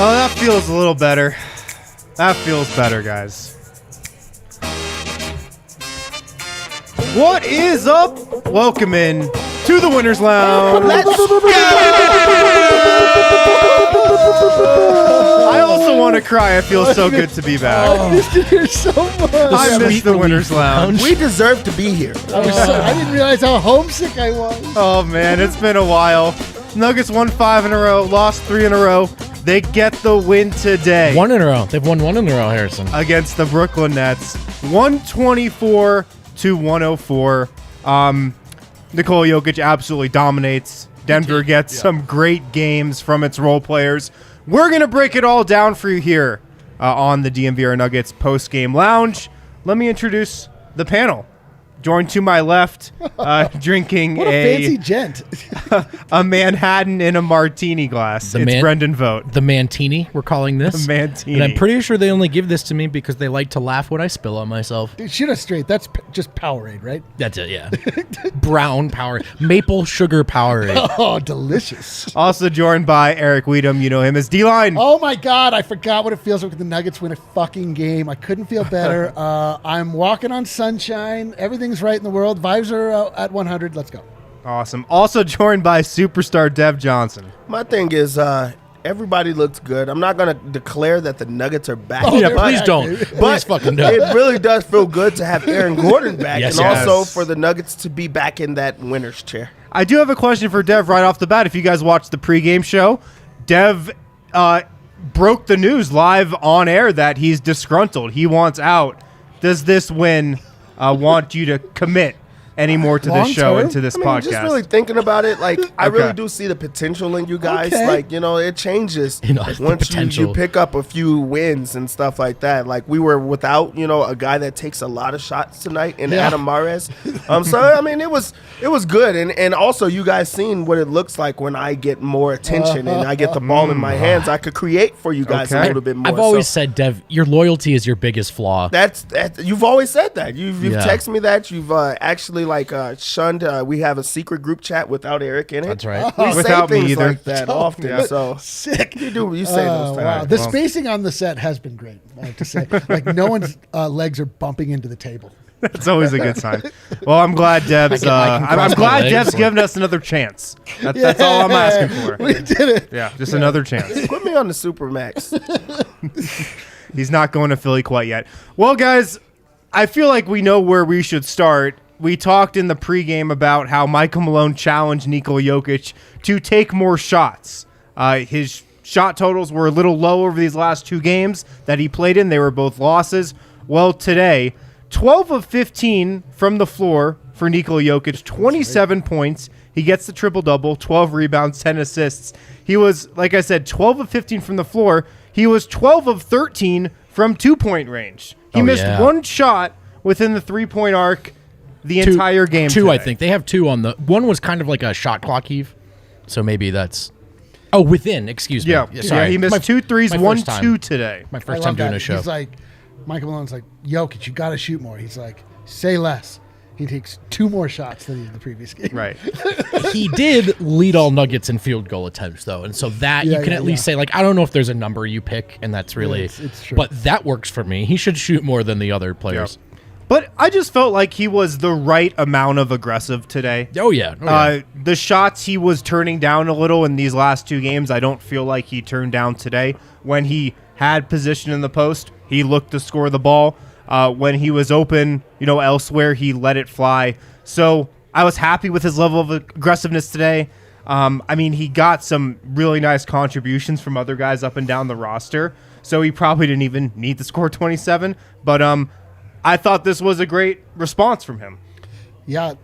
Oh, that feels a little better. That feels better, guys. What is up? Welcome in to the Winners Lounge. Let's go! I also want to cry. It feels so good to be back. I missed it here so much. I miss the Winners Lounge. We deserve to be here. I didn't realize how homesick I was. Oh, man, it's been a while. Nuggets won 5 in a row, lost 3 in a row. They get the win today. 1 in a row. They've won 1 in a row, Harrison. Against the Brooklyn Nets. 124 to 104. Nikola Jokic absolutely dominates. Denver gets some great games from its role players. We're going to break it all down for you here on the DNVR Nuggets post-game lounge. Let me introduce the panel. Joined to my left, drinking what a fancy gent. a Manhattan in a martini glass. It's Brendan Vogt. The Mantini, we're calling this. The Mantini. And I'm pretty sure they only give this to me because they like to laugh when I spill on myself. Dude, shoot us straight. That's just Powerade, right? That's it, yeah. Brown Powerade. Maple sugar Powerade. Oh, delicious. Also joined by Eric Weedham. You know him as D-Line. Oh, my God. I forgot what it feels like when the Nuggets win a fucking game. I couldn't feel better. I'm walking on sunshine. Everything's right in the world. Vibes are at 100. Let's go. Awesome. Also joined by superstar Dev Johnson. My thing is, everybody looks good. I'm not going to declare that the Nuggets are back. Yeah, please don't. Please fucking don't. It really does feel good to have Aaron Gordon back, Yes, and yes. also for the Nuggets to be back in that winner's chair. I do have a question for Dev right off the bat. If you guys watched the pregame show, Dev broke the news live on air that he's disgruntled. He wants out. Does this win want you to commit any more to this show and to this podcast? Just really thinking about it, like I really do see the potential in you guys. Okay. Like, it changes the once potential. you pick up a few wins and stuff like that. Like we were without, a guy that takes a lot of shots tonight in Adam Mares. So it was good, and also you guys seen what it looks like when I get more attention and I get the ball in my hands. I could create for you guys a little bit more. I've always said, Dev, your loyalty is your biggest flaw. That's you've always said that. You've texted me that. You've actually shunned. We have a secret group chat without Eric in it. That's right. We Without say me things either. like that often. So Sick. you say those things. Wow. The spacing on the set has been great, I have to say. Like, no one's legs are bumping into the table. That's always a good sign. Well, I'm glad Dev's. I'm glad Dev's given us another chance. That's all I'm asking for. We did it. Yeah, just another chance. Put me on the Supermax. He's not going to Philly quite yet. Well, guys, I feel like we know where we should start. We talked in the pregame about how Michael Malone challenged Nikola Jokic to take more shots. His shot totals were a little low over these last 2 games that he played in. They were both losses. Well, today, 12 of 15 from the floor for Nikola Jokic, 27 points. He gets the triple-double, 12 rebounds, 10 assists. He was, like I said, 12 of 15 from the floor. He was 12 of 13 from two-point range. He missed one shot within the three-point arc the entire game. Two, today. I think. They have 2 on the... One was kind of like a shot clock heave. So maybe that's... Oh, within. Excuse me. Yeah, he missed 2 threes, 1-2 today. My first time doing a show. He's like, Michael Malone's like, Jokic, you got to shoot more. He's like, say less. He takes 2 more shots than he did in the previous game. Right. He did lead all Nuggets in field goal attempts, though. And so that you can at least say, I don't know if there's a number you pick, and that's really... it's true. But that works for me. He should shoot more than the other players. Yep. But I just felt like he was the right amount of aggressive today. Oh, yeah. The shots he was turning down a little in these last 2 games, I don't feel like he turned down today. When he had position in the post, he looked to score the ball. When he was open, elsewhere, he let it fly. So I was happy with his level of aggressiveness today. He got some really nice contributions from other guys up and down the roster. So he probably didn't even need to score 27. But I thought this was a great response from him. Yeah,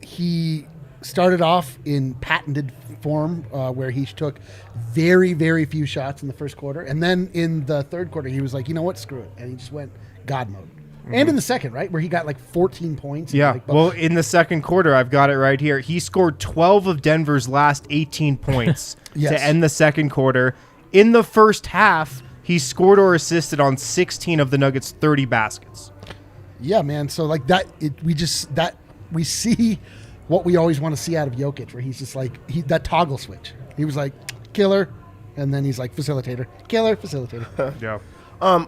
he started off in patented form where he took very, very few shots in the first quarter. And then in the third quarter, he was like, you know what, screw it. And he just went God mode. Mm-hmm. And in the second, right, where he got 14 points. Yeah, well, in the second quarter, I've got it right here. He scored 12 of Denver's last 18 points to end the second quarter. In the first half, he scored or assisted on 16 of the Nuggets' 30 baskets. Yeah, man. So we see what we always want to see out of Jokic, where he's just that toggle switch. He was like killer, And then he's like, facilitator. Killer, facilitator. Yeah.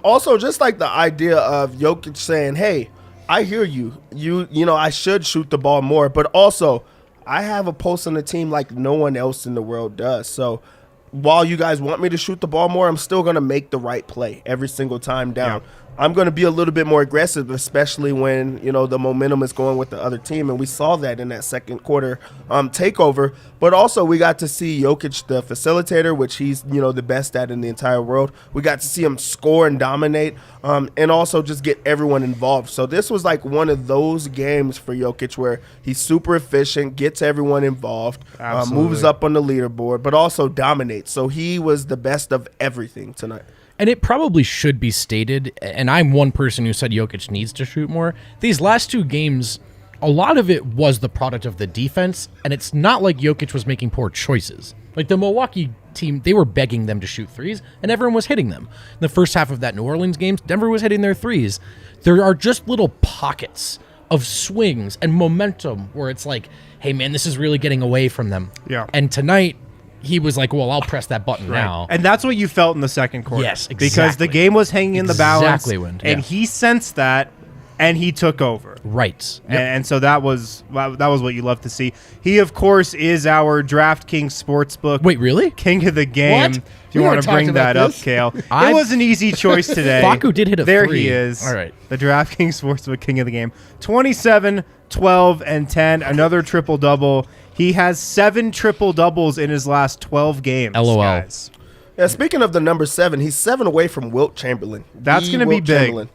Also, just like the idea of Jokic saying, hey, I hear you. You know, I should shoot the ball more. But also, I have a pulse on the team like no one else in the world does. So while you guys want me to shoot the ball more, I'm still going to make the right play every single time down. Yeah. I'm going to be a little bit more aggressive, especially when, you know, the momentum is going with the other team. And we saw that in that second quarter takeover. But also we got to see Jokic, the facilitator, which he's, you know, the best at in the entire world. We got to see him score and dominate and also just get everyone involved. So this was like one of those games for Jokic where he's super efficient, gets everyone involved, moves up on the leaderboard, but also dominates. So he was the best of everything tonight. And it probably should be stated, and I'm one person who said Jokic needs to shoot more. These last two games, a lot of it was the product of the defense, and it's not like Jokic was making poor choices. Like the Milwaukee team, they were begging them to shoot threes, and everyone was hitting them. In the first half of that New Orleans game, Denver was hitting their threes. There are just little pockets of swings and momentum where it's like, hey man, this is really getting away from them. Yeah. And tonight, he was like, well, I'll press that button now. And that's what you felt in the second quarter. Yes, exactly. Because the game was hanging in the balance. Exactly. And he sensed that, and he took over. Right. Yep. And so that was what you love to see. He, of course, is our DraftKings Sportsbook. Wait, really? King of the game. What? Do you want to bring that up, Kale? It was an easy choice today. Baku did hit a there three. He is. All right. The DraftKings Sportsbook King of the game. 27, 12, and 10. Another triple-double. He has 7 triple-doubles in his last 12 games. LOL. Guys. Yeah, speaking of the number 7, he's 7 away from Wilt Chamberlain. That's going to be big.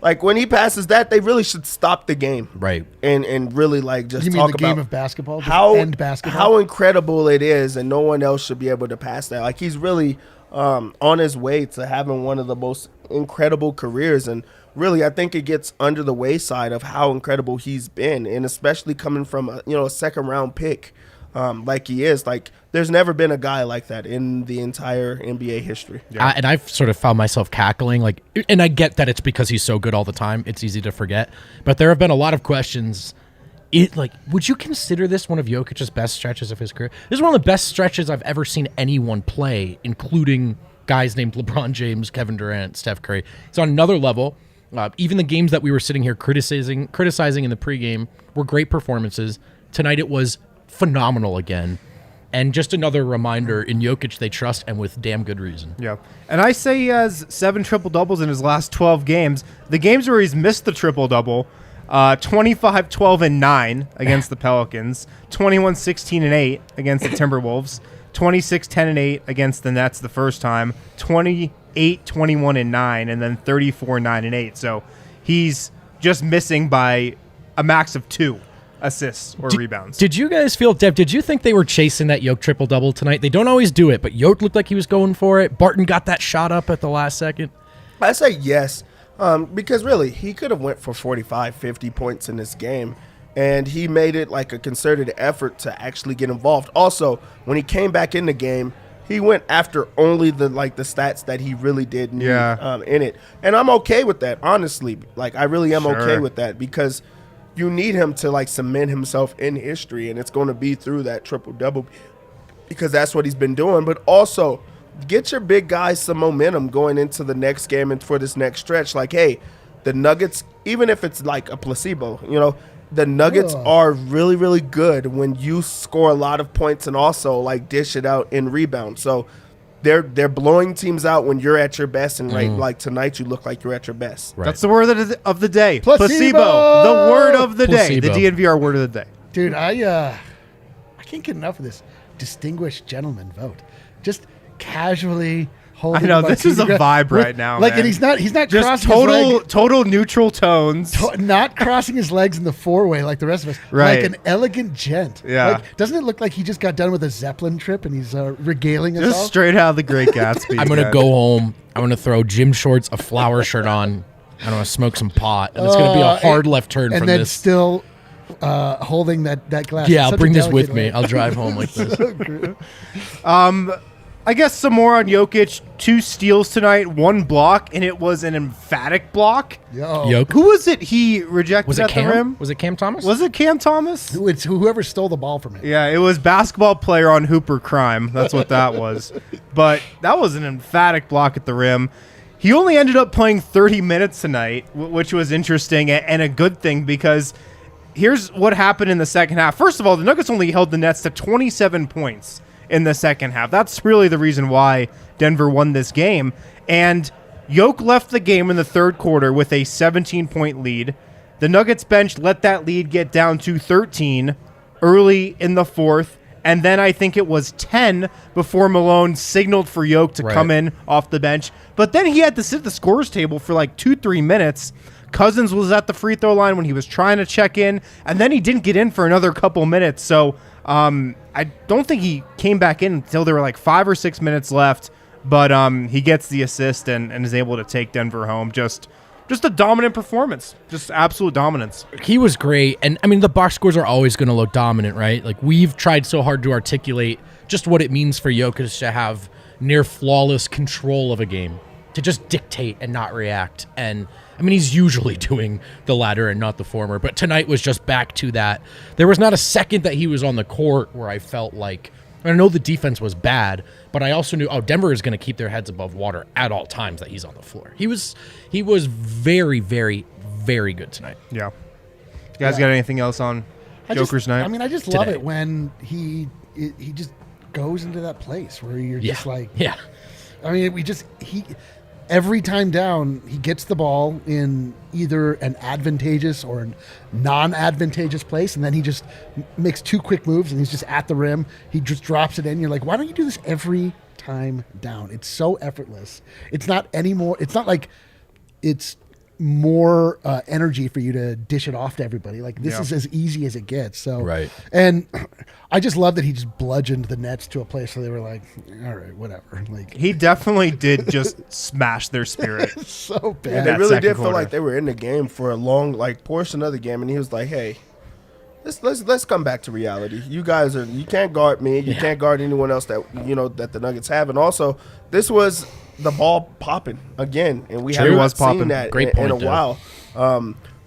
Like, when he passes that, they really should stop the game. Right. And really, like, just you mean talk the about game of basketball? how basketball? incredible it is, and no one else should be able to pass that. Like, he's really on his way to having one of the most incredible careers. And really, I think it gets under the wayside of how incredible he's been, and especially coming from a second-round pick like he is. Like, there's never been a guy like that in the entire NBA history. Yeah. And I've sort of found myself cackling, like, and I get that it's because he's so good all the time. It's easy to forget. But there have been a lot of questions. Would you consider this one of Jokic's best stretches of his career? This is one of the best stretches I've ever seen anyone play, including guys named LeBron James, Kevin Durant, Steph Curry. It's on another level. Even the games that we were sitting here criticizing in the pregame were great performances. Tonight it was phenomenal again. And just another reminder, in Jokic they trust, and with damn good reason. Yeah. And I say he has 7 triple-doubles in his last 12 games. The games where he's missed the triple-double, 25, 12, and 9 against the Pelicans, 21, 16, and 8 against the Timberwolves, 26, 10, and 8 against the Nets the first time, 28, 21, and 9, and then 34, 9, and 8. So he's just missing by a max of 2 assists or rebounds. Did you guys feel, Dev, did you think they were chasing that Jokic triple-double tonight? They don't always do it, but Jokic looked like he was going for it. Barton got that shot up at the last second. I say yes, because really, he could have went for 45, 50 points in this game, and he made it like a concerted effort to actually get involved. Also, when he came back in the game, he went after only the stats that he really did need in it. And I'm okay with that, honestly. Like, I really am okay with that, because you need him to like cement himself in history, and it's going to be through that triple-double, because that's what he's been doing. But also, get your big guys some momentum going into the next game and for this next stretch. Like, hey, the Nuggets, even if it's like a placebo, the Nuggets are really, really good when you score a lot of points and also like dish it out in rebound. So they're blowing teams out when you're at your best, and like tonight you look like you're at your best. Right. That's the word of the day. Placebo. The word of the day. The DNVR word of the day. Dude, I can't get enough of this distinguished gentleman Vogt. Just casually holding. I know this is a vibe right now. Like, man. and he's not just crossing total neutral tones. Not crossing his legs in the four-way like the rest of us. Right. Like an elegant gent. Yeah. Like, doesn't it look like he just got done with a Zeppelin trip and he's regaling us just all? straight out of the Great Gatsby. I'm gonna go home. I'm gonna throw gym shorts, a flower shirt on. I'm gonna smoke some pot, and it's gonna be a hard left turn from this. And then still holding that glass. Yeah, I'll bring this with me. I'll drive home like this. I guess some more on Jokic. 2 steals tonight, 1 block, and it was an emphatic block. Jokic. Who was it he rejected Was it at Cam? the rim? Was it Cam Thomas? Was it Cam Thomas? It's whoever stole the ball from him. Yeah, it was basketball player on Hooper crime. That's what that was. But that was an emphatic block at the rim. He only ended up playing 30 minutes tonight, which was interesting and a good thing because here's what happened in the second half. First of all, the Nuggets only held the Nets to 27 points in the second half. That's really the reason why Denver won this game. And Jokic left the game in the third quarter with a 17-point lead. The Nuggets bench let that lead get down to 13 early in the fourth. And then I think it was 10 before Malone signaled for Jokic to come in off the bench. But then he had to sit at the scorer's table for like 2-3 minutes. Cousins was at the free throw line when he was trying to check in. And then he didn't get in for another couple minutes. So I don't think he came back in until there were like 5 or 6 minutes left. But he gets the assist and is able to take Denver home. Just a dominant performance. Just absolute dominance. He was great. And, I mean, the box scores are always going to look dominant, right? Like, we've tried so hard to articulate just what it means for Jokic to have near flawless control of a game, to just dictate and not react. And, I mean, he's usually doing the latter and not the former. But tonight was just back to that. There was not a second that he was on the court where I felt like, I know the defense was bad, but I also knew, Denver is going to keep their heads above water at all times that he's on the floor. He was very, very, very good tonight. Yeah. You guys got anything else on Joker's night? I mean, I just love it when he just goes into that place where you're just like, I mean, every time down, he gets the ball in either an advantageous or a non-advantageous place, and then he just makes 2 quick moves, and he's just at the rim. He just drops it in. You're like, why don't you do this every time down? It's so effortless. It's not anymore. It's not like it's more energy for you to dish it off to everybody. Like, this is as easy as it gets. So, Right. And I just love that he just bludgeoned the Nets to a place where they were like, all right, whatever. Like, he definitely did just smash their spirit. so bad. Yeah, they really did feel like they were in the game for a long portion of the game, and he was like, "Hey, let's come back to reality. You guys you can't guard me. You can't guard anyone else that that the Nuggets have." And also, this was the ball popping again, and we haven't seen that in a while.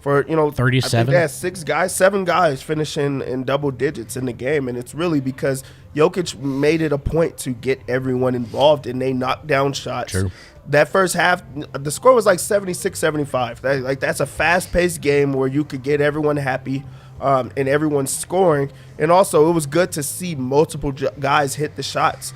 For 37, I think they had 7 guys finishing in double digits in the game, and it's really because Jokic made it a point to get everyone involved, and they knocked down shots. True. That first half, the score was like 76-75. That's a fast-paced game where you could get everyone happy and everyone scoring. And also, it was good to see multiple guys hit the shots.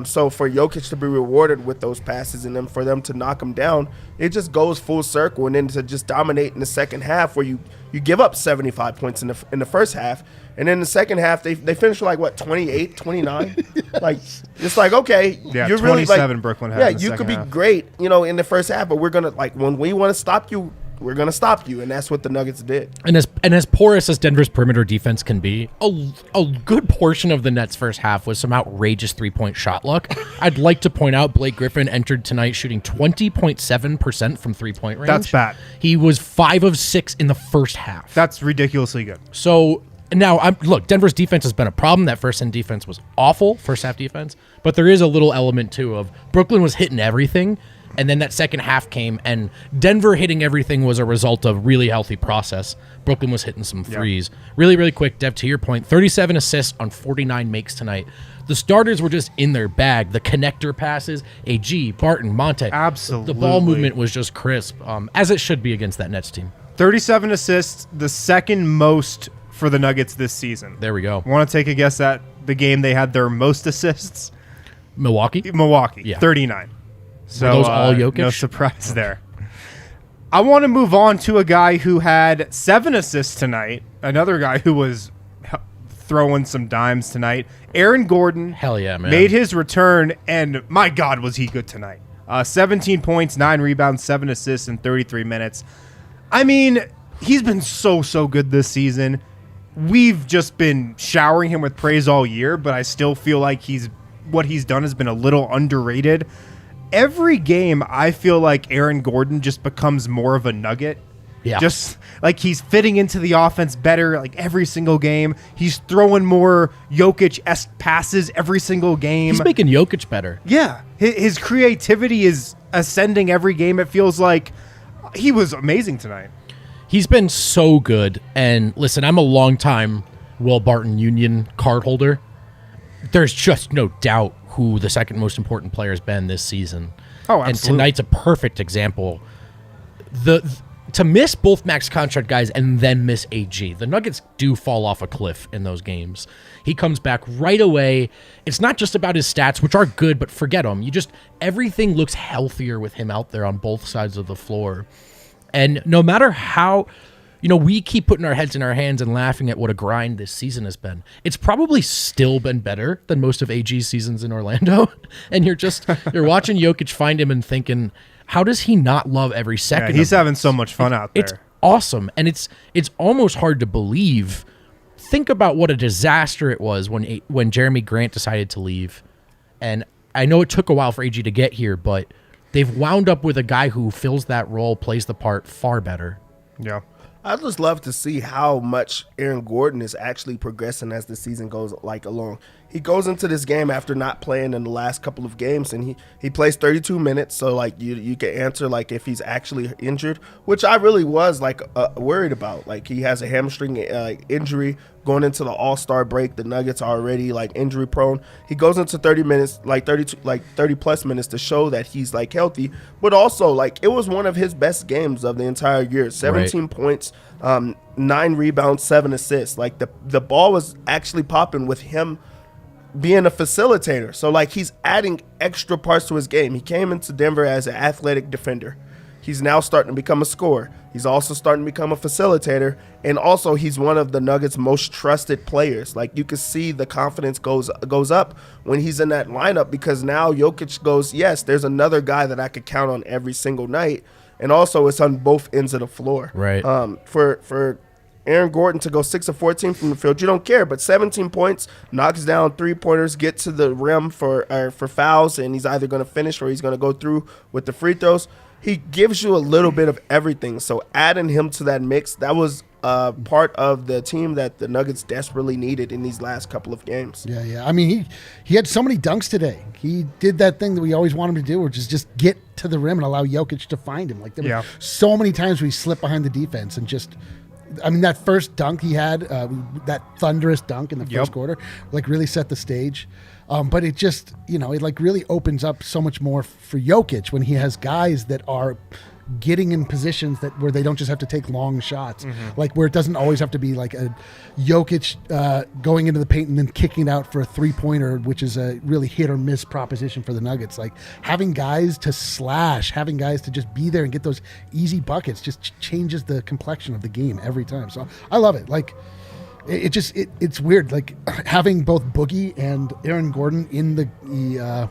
So for Jokic to be rewarded with those passes and then for them to knock him down, it just goes full circle. And then to just dominate in the second half where you give up 75 points in the first half. And then the second half, they finished like, 28, 29? Like, it's like, okay. Yeah, you're 27 really, Brooklyn had yeah, in the you second could be half. great, in the first half, but we're going to, when we want to stop you, we're going to stop you. And that's what the Nuggets did. And as porous as Denver's perimeter defense can be, a good portion of the Nets' first half was some outrageous 3-point shot luck. I'd like to point out Blake Griffin entered tonight shooting 20.7% from 3-point range. That's bad. He was 5 of 6 in the first half. That's ridiculously good. So now, look, Denver's defense has been a problem. That first-end defense was awful, first-half defense. But there is a little element, too, of Brooklyn was hitting everything. And then that second half came, and Denver hitting everything was a result of really healthy process. Brooklyn was hitting some threes. Really, really quick, Dev, to your point, 37 assists on 49 makes tonight. The starters were just in their bag. The connector passes, AG, Barton, Monte. Absolutely. The ball movement was just crisp, as it should be against that Nets team. 37 assists, the second most for the Nuggets this season. There we go. Want to take a guess at the game they had their most assists? Milwaukee? Yeah. 39. So Were those all Jokic? No surprise there. I want to move on to a guy who had 7 assists tonight. Another guy who was throwing some dimes tonight. Aaron Gordon. Hell yeah, man. Made his return, and my God, was he good tonight. 17 points, 9 rebounds, 7 assists in 33 minutes. I mean, he's been so good this season. We've just been showering him with praise all year, but I still feel like what he's done has been a little underrated. Every game, I feel like Aaron Gordon just becomes more of a nugget. Yeah. Just like he's fitting into the offense better like every single game. He's throwing more Jokic-esque passes every single game. He's making Jokic better. Yeah. His creativity is ascending every game. It feels like he was amazing tonight. He's been so good. And listen, I'm a long-time Will Barton Union card holder. There's just no doubt who the second most important player has been this season. Oh, absolutely. And tonight's a perfect example. To miss both max contract guys and then miss AG, the Nuggets do fall off a cliff in those games. He comes back right away. It's not just about his stats, which are good, but forget them. Everything looks healthier with him out there on both sides of the floor. And no matter how, we keep putting our heads in our hands and laughing at what a grind this season has been. It's probably still been better than most of AG's seasons in Orlando. And you're watching Jokic find him and thinking, how does he not love every second? Yeah, he's having so much fun out there. It's awesome, and it's almost hard to believe. Think about what a disaster it was when Jeremy Grant decided to leave. And I know it took a while for AG to get here, but they've wound up with a guy who fills that role, plays the part far better. Yeah. I'd just love to see how much Aaron Gordon is actually progressing as the season goes along. He goes into this game after not playing in the last couple of games, and he plays 32 minutes. So you can answer if he's actually injured, which I really was worried about. He has a hamstring injury going into the All-Star break. The Nuggets are already injury prone. He goes into 30 minutes, 30 plus minutes to show that he's healthy, but also it was one of his best games of the entire year. 17 points, 9 rebounds, 7 assists. The ball was actually popping with him being a facilitator. So he's adding extra parts to his game. He came into Denver as an athletic defender. He's now starting to become a scorer. He's also starting to become a facilitator. And also he's one of the Nuggets' most trusted players. You can see the confidence goes up when he's in that lineup, because now Jokic goes, yes, there's another guy that I could count on every single night. And also it's on both ends of the floor. Right. For Aaron Gordon to go 6 of 14 from the field, you don't care. But 17 points, knocks down 3-pointers, gets to the rim for fouls, and he's either going to finish or he's going to go through with the free throws. He gives you a little bit of everything. So adding him to that mix, that was part of the team that the Nuggets desperately needed in these last couple of games. Yeah. I mean, he had so many dunks today. He did that thing that we always want him to do, which is just get to the rim and allow Jokic to find him. There were so many times we slipped behind the defense and just – that first dunk he had, that thunderous dunk in the first quarter, really set the stage. But it just, it really opens up so much more for Jokic when he has guys that are getting in positions where they don't just have to take long shots, where it doesn't always have to be a Jokic going into the paint and then kicking it out for a 3-pointer, which is a really hit or miss proposition for the Nuggets. Having guys to slash, having guys to just be there and get those easy buckets just changes the complexion of the game every time. So I love it. It's weird. Having both Boogie and Aaron Gordon in the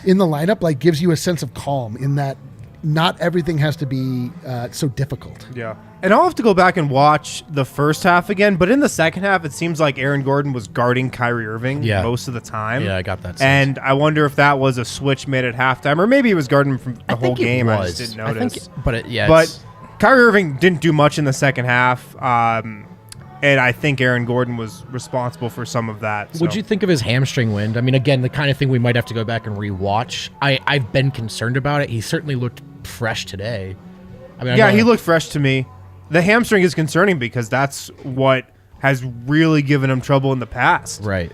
lineup gives you a sense of calm in that not everything has to be so difficult. Yeah. And I'll have to go back and watch the first half again, but in the second half, it seems like Aaron Gordon was guarding Kyrie Irving most of the time. Yeah, I got that sense. And I wonder if that was a switch made at halftime, or maybe he was guarding him from the whole game. I just didn't notice. But Kyrie Irving didn't do much in the second half. And I think Aaron Gordon was responsible for some of that. What'd you think of his hamstring wind? I mean, again, the kind of thing we might have to go back and rewatch. I've been concerned about it. He certainly looked fresh today. He looked fresh to me. The hamstring is concerning because that's what has really given him trouble in the past. Right.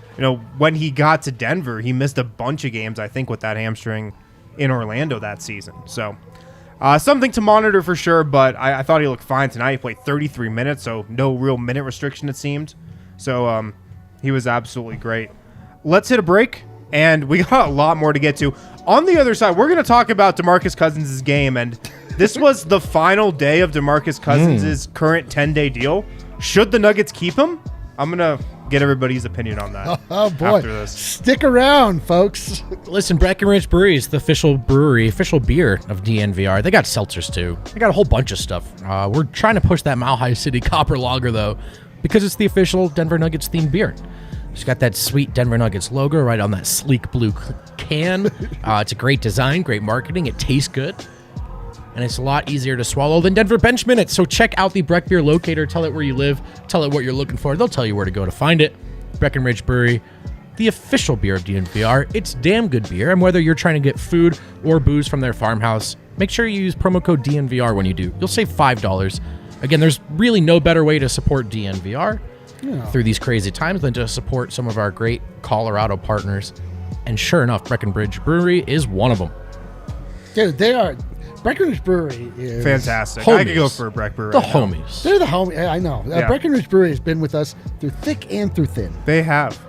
When he got to Denver, he missed a bunch of games, I think, with that hamstring in Orlando that season. So something to monitor for sure, but I thought he looked fine tonight. He played 33 minutes, so no real minute restriction, it seemed. So he was absolutely great. Let's hit a break, and we got a lot more to get to. On the other side, we're going to talk about DeMarcus Cousins' game, and this was the final day of DeMarcus Cousins' current 10-day deal. Should the Nuggets keep him? I'm going to get everybody's opinion on that. Oh, boy. After this. Stick around, folks. Listen, Breckenridge Brewery is the official beer of DNVR. They got seltzers, too. They got a whole bunch of stuff. We're trying to push that Mile High City Copper Lager, though, because it's the official Denver Nuggets-themed beer. It's got that sweet Denver Nuggets logo right on that sleek blue can. It's a great design, great marketing. It tastes good. and it's a lot easier to swallow than Denver bench minutes. So check out the Breck Beer locator. Tell it where you live. Tell it what you're looking for. They'll tell you where to go to find it. Breckenridge Brewery, the official beer of DNVR. It's damn good beer, and whether you're trying to get food or booze from their farmhouse, make sure you use promo code DNVR when you do. You'll save $5. Again, there's really no better way to support DNVR through these crazy times than to support some of our great Colorado partners. And sure enough, Breckenridge Brewery is one of them. Dude, they are. Breckenridge Brewery is Fantastic. Homies. I could go for a Breck Brewery. The right now. homies. They're the homie. I know. Yeah. Breckenridge Brewery has been with us through thick and through thin. They have.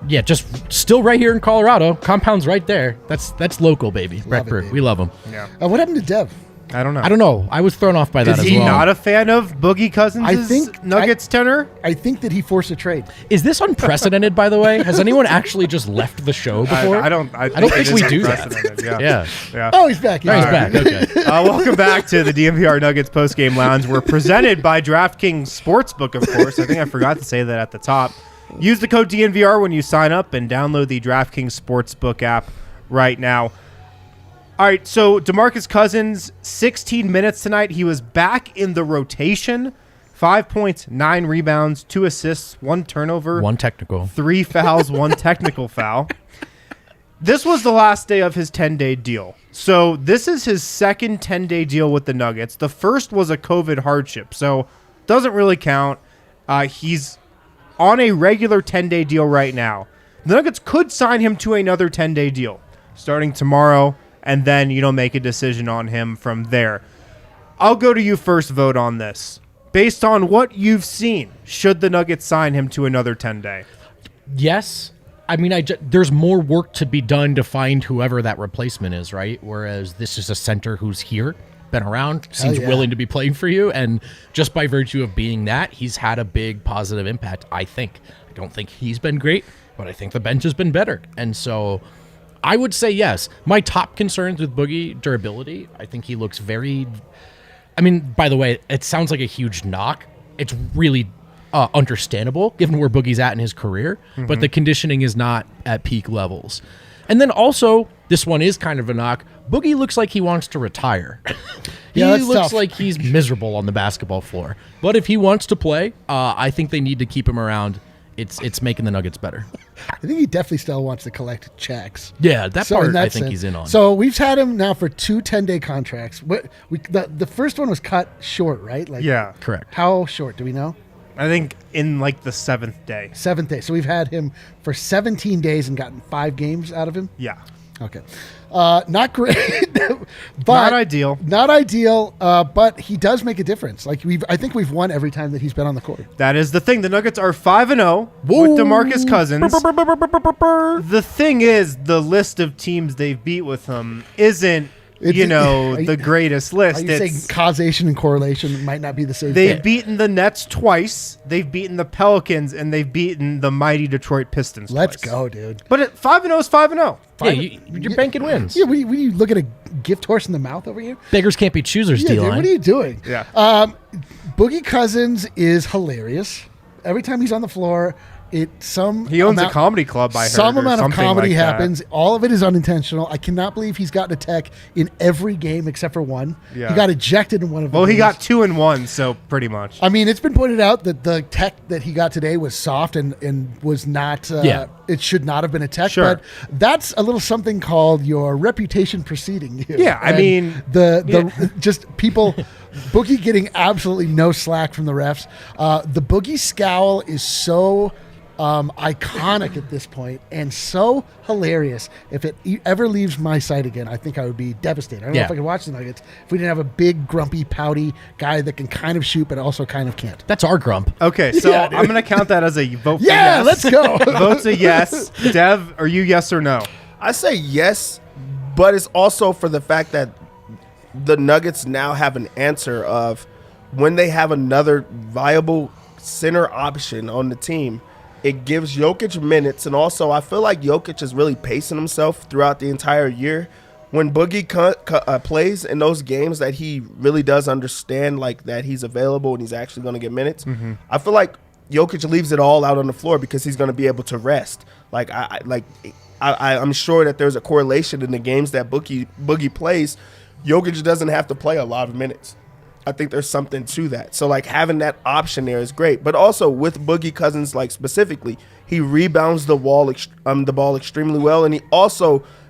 Yeah, just still right here in Colorado. Compound's right there. That's local, baby. Breck it, Brewery. baby. We love them. Yeah. What happened to Dev? I don't know. I don't know. I was thrown off by that Is as he well. not a fan of Boogie Cousins' I think- Nuggets tenor? I think that he forced a trade. Is this unprecedented, by the way? Has anyone actually just left the show before? I don't think it we is do that. unprecedented, Yeah. Yeah. Yeah. Oh, he's back. Oh, he's back. Okay. Welcome back to the DNVR Nuggets postgame lounge. We're presented by DraftKings Sportsbook, of course. I think I forgot to say that at the top. Use the code DNVR when you sign up and download the DraftKings Sportsbook app right now. All right, so DeMarcus Cousins, 16 minutes tonight. He was back in the rotation. 5 points, 9 rebounds, 2 assists, 1 turnover, One technical. 3 fouls, 1 technical foul. This was the last day of his 10-day deal. So this is his second 10-day deal with the Nuggets. The first was a COVID hardship, so doesn't really count. He's on a regular 10-day deal right now. The Nuggets could sign him to another 10-day deal starting tomorrow, and then, make a decision on him from there. I'll go to you first, Vogt, on this. Based on what you've seen, should the Nuggets sign him to another 10-day? Yes. I mean, there's more work to be done to find whoever that replacement is, right? Whereas this is a center who's here, been around, seems yeah. willing to be playing for you. And just by virtue of being that, he's had a big positive impact, I think. I don't think he's been great, but I think the bench has been better. And so I would say yes. My top concerns with Boogie, durability. I think he looks very... I mean, by the way, it sounds like a huge knock. It's really understandable given where Boogie's at in his career, but the conditioning is not at peak levels. And then also, this one is kind of a knock. Boogie looks like he wants to retire. He Yeah, that's looks tough. like he's miserable on the basketball floor. But if he wants to play, I think they need to keep him around. It's making the Nuggets better. I think he definitely still wants to collect checks. Yeah, that So part in that I think sense- he's in on. So we've had him now for 2 10-day contracts. The first one was cut short, right? Like, Yeah. Correct. How short? Do we know? I think in like the 7th day. 7th day. So we've had him for 17 days and gotten 5 games out of him. Yeah. Okay. Not great. but Not ideal. Not ideal, but he does make a difference. Like I think we've won every time that he's been on the court. That is the thing. The Nuggets are 5-0 with DeMarcus Cousins. The thing is, the list of teams they've beat with him isn't, the greatest list. Are you saying causation and correlation might not be the same They've thing? beaten the Nets twice. They've beaten the Pelicans, and they've beaten the mighty Detroit Pistons Let's twice. go, dude. But 5-0 is 5-0. Yeah, you're banking wins. Yeah, what are you looking at a gift horse in the mouth over here? Beggars can't be choosers, Yeah, dude, D-line. what are you doing? Yeah. Boogie Cousins is hilarious. Every time he's on the floor, He owns a comedy club, I heard. Some or amount of something comedy like that. happens. All of it is unintentional. I cannot believe he's gotten a tech in every game except for one. Yeah. He got ejected in one of them. Well, he got 2 and 1, so pretty much. I mean, it's been pointed out that the tech that he got today was soft and was not. It should not have been a tech. Sure. But that's a little something called your reputation preceding you. Yeah, I And mean, just people. Boogie getting absolutely no slack from the refs. The Boogie scowl is so iconic at this point and so hilarious. If it ever leaves my sight again, I think I would be devastated. I don't know if I could watch the Nuggets if we didn't have a big, grumpy, pouty guy that can kind of shoot but also kind of can't. That's our grump. Okay, so Yeah, dude. I'm going to count that as a vote for Yeah, yes. let's go. Vote's a yes. Dev, are you yes or no? I say yes, but it's also for the fact that the Nuggets now have an answer of when they have another viable center option on the team, it gives Jokic minutes. And also, I feel like Jokic is really pacing himself throughout the entire year. When Boogie plays in those games that he really does understand, like that he's available and he's actually going to get minutes, I feel like Jokic leaves it all out on the floor because he's going to be able to rest. I'm sure that there's a correlation in the games that Boogie plays Jokic doesn't have to play a lot of minutes. I think there's something to that. So, like, having that option there is great. But also with Boogie Cousins, like, specifically, he rebounds the ball extremely well. And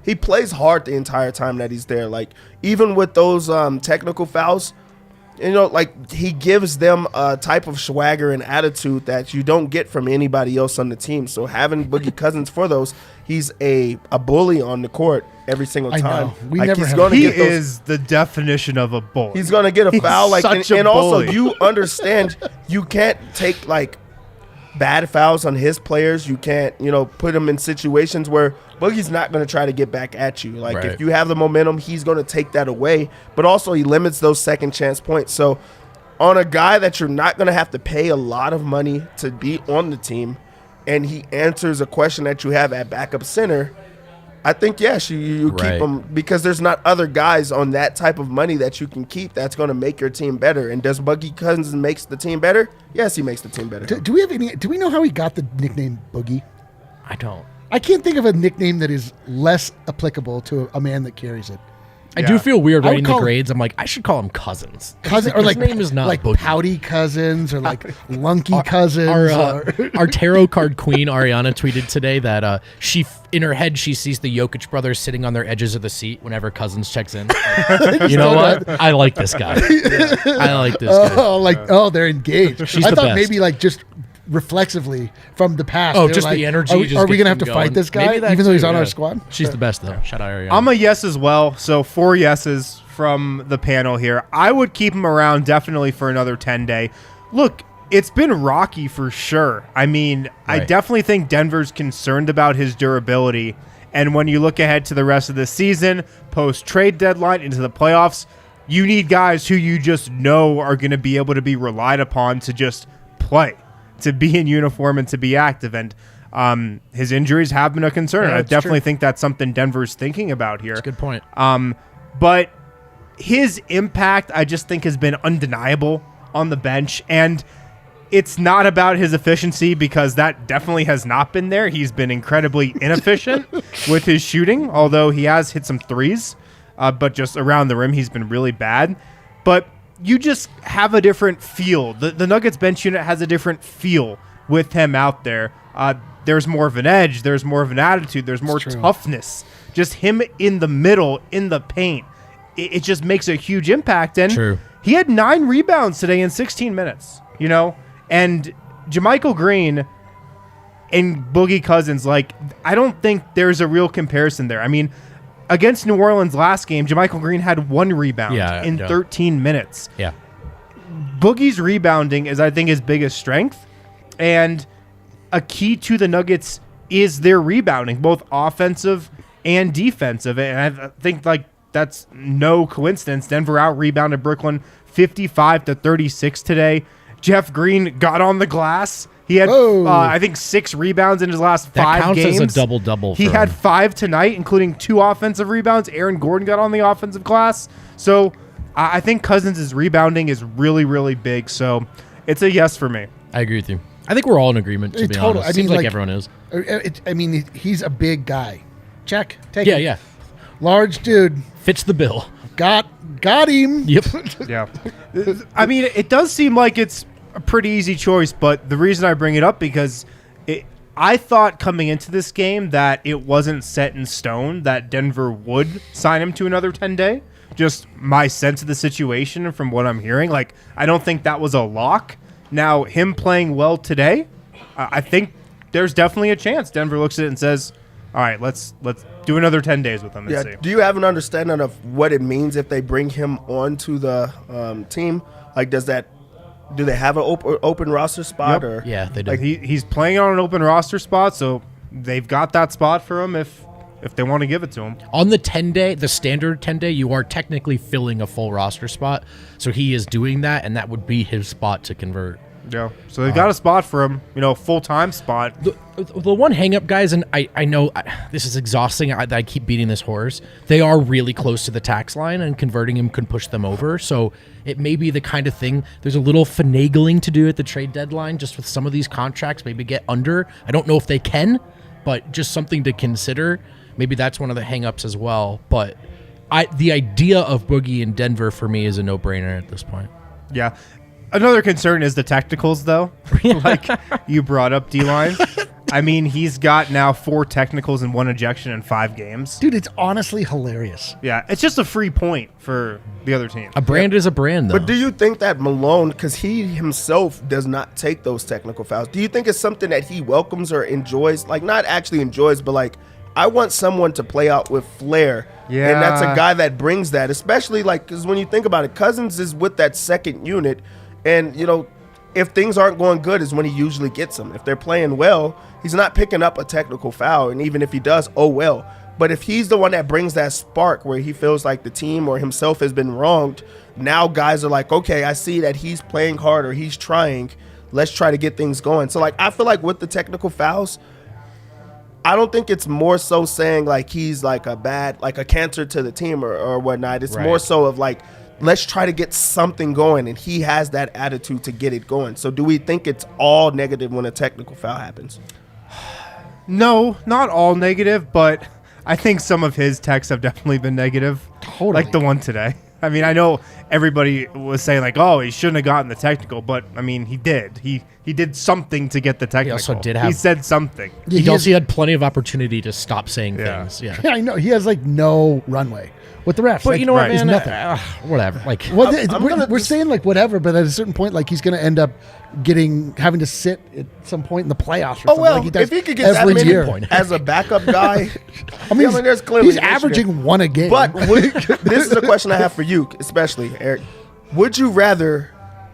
he plays hard the entire time that he's there. Like, even with those technical fouls, you know, like, he gives them a type of swagger and attitude that you don't get from anybody else on the team. So having Boogie Cousins for those, he's a bully on the court every single time. I know. We like, never he's have gonna He get those, is the definition of a bully. he's going to get a foul. Like, such a and also, bully. you understand you can't take, like, bad fouls on his players. You can't, you know, put him in situations where Boogie's not going to try to get back at you. Like, Right. if you have the momentum, he's going to take that away. But also, he limits those second chance points. So, on a guy that you're not going to have to pay a lot of money to be on the team, and he answers a question that you have at backup center, I think, yes, you keep Right. him because there's not other guys on that type of money that you can keep that's going to make your team better. And does Boogie Cousins makes the team better? Yes, he makes the team better. Do we know how he got the nickname Boogie? I don't. I can't think of a nickname that is less applicable to a man that carries it. I Yeah. do feel weird I would writing the call- grades. I'm like, I should call him Cousins. Cousin, or His like name is not like Boogie. Pouty Cousins or like Lunky Cousins. Our tarot card queen Ariana tweeted today that in her head she sees the Jokic brothers sitting on their edges of the seat whenever Cousins checks in. Like, you know what? I like this guy. I like this guy. They're engaged. She's I the thought best. maybe like just reflexively from the past. Oh, they were just like, the energy Are we, just are we gets gonna have them to fight going. this guy, Maybe that even though he's too, on our yeah. squad? She's the best though. Shout out Ariana. I'm a yes as well. So 4 yeses from the panel here. I would keep him around definitely for another 10-day. Look, it's been rocky for sure. I mean, I Right. definitely think Denver's concerned about his durability. And when you look ahead to the rest of the season, post-trade deadline into the playoffs, you need guys who you just know are going to be able to be relied upon to just play, to be in uniform and to be active. And his injuries have been a concern. Yeah, I it's definitely true. think that's something Denver's thinking about here. That's a good point. But his impact, I just think, has been undeniable on the bench. And it's not about his efficiency because that definitely has not been there. He's been incredibly inefficient with his shooting, although he has hit some threes. But just around the rim, he's been really bad. But you just have a different feel. The Nuggets bench unit has a different feel with him out there. There's more of an edge. There's more of an attitude. There's more true. toughness. Just him in the middle, in the paint. It just makes a huge impact. And True. he had 9 rebounds today in 16 minutes, you know? And JaMychal Green and Boogie Cousins, like, I don't think there's a real comparison there. I mean, against New Orleans last game, JaMychal Green had 1 rebound in 13 minutes. Yeah. Boogie's rebounding is, I think, his biggest strength. And a key to the Nuggets is their rebounding, both offensive and defensive. And I think, like, that's no coincidence. Denver out-rebounded Brooklyn 55-36 today. Jeff Green got on the glass. He had, Whoa. I think, 6 rebounds in his last That 5 counts games. as a double-double He for had him. 5 tonight, including 2 offensive rebounds. Aaron Gordon got on the offensive glass. So I think Cousins' rebounding is really, really big. So it's a yes for me. I agree with you. I think we're all in agreement, to be Total. honest. I Seems mean, like like- everyone is. I mean, he's a big guy. Check. Take Yeah, him. yeah. Large dude. Fits the bill. Got him. Yep. Yeah. I mean, it does seem like it's a pretty easy choice, but the reason I bring it up because I thought coming into this game that it wasn't set in stone that Denver would sign him to another 10-day. Just my sense of the situation and from what I'm hearing, like, I don't think that was a lock. Now, him playing well today, I think there's definitely a chance Denver looks at it and says, all right, let's do another 10 days with him and see. Do you have an understanding of what it means if they bring him onto the team? Like, do they have an open roster spot? Yep. Or Yeah, they do. Like he's playing on an open roster spot, so they've got that spot for him if they want to give it to him. On the 10-day, the standard 10-day, you are technically filling a full roster spot. So he is doing that, and that would be his spot to convert. Yeah. So they've got a spot for him, full-time spot. The one hang-up, guys, and I know this is exhausting. I keep beating this horse. They are really close to the tax line, and converting him can push them over. So it may be the kind of thing, there's a little finagling to do at the trade deadline just with some of these contracts, maybe get under. I don't know if they can, but just something to consider. Maybe that's one of the hang-ups as well. But the idea of Boogie in Denver for me is a no-brainer at this point. Yeah. Another concern is the technicals, though. Like you brought up D-line. I mean, he's got now 4 technicals and 1 ejection in 5 games. Dude, it's honestly hilarious. Yeah, it's just a free point for the other team. A brand is a brand, though. But do you think that Malone, because he himself does not take those technical fouls, do you think it's something that he welcomes or enjoys? Like, not actually enjoys, but like, I want someone to play out with flair. Yeah. And that's a guy that brings that, especially like, because when you think about it, Cousins is with that second unit. And, you know, if things aren't going good is when he usually gets them. If they're playing well, he's not picking up a technical foul. And even if he does, oh well. But if he's the one that brings that spark where he feels like the team or himself has been wronged, now guys are like, okay, I see that he's playing hard or he's trying. Let's try to get things going. So, like, I feel like with the technical fouls, I don't think it's more so saying like he's like a cancer to the team or whatnot. It's more so of like, let's try to get something going, and he has that attitude to get it going. So do we think it's all negative when a technical foul happens? No, not all negative, but I think some of his texts have definitely been negative. Totally. Like the one today. I mean, I know everybody was saying like, oh, he shouldn't have gotten the technical, but I mean, he did. He did something to get the technical. also did have- He said something. Yeah, he also had plenty of opportunity to stop saying Yeah. things. Yeah. Yeah, I know. He has like no runway with the refs. But like, you know what, right. there's man? nothing. Whatever. Like, Well, I'm we're saying like whatever, but at a certain point, like he's going to end up having to sit at some point in the playoffs. Or Oh, something well, like he does if he could get that every many year. as a backup guy, I mean, there's clearly he's an issue averaging there. 1 a game. But this is a question I have for you, especially, Eric. Would you rather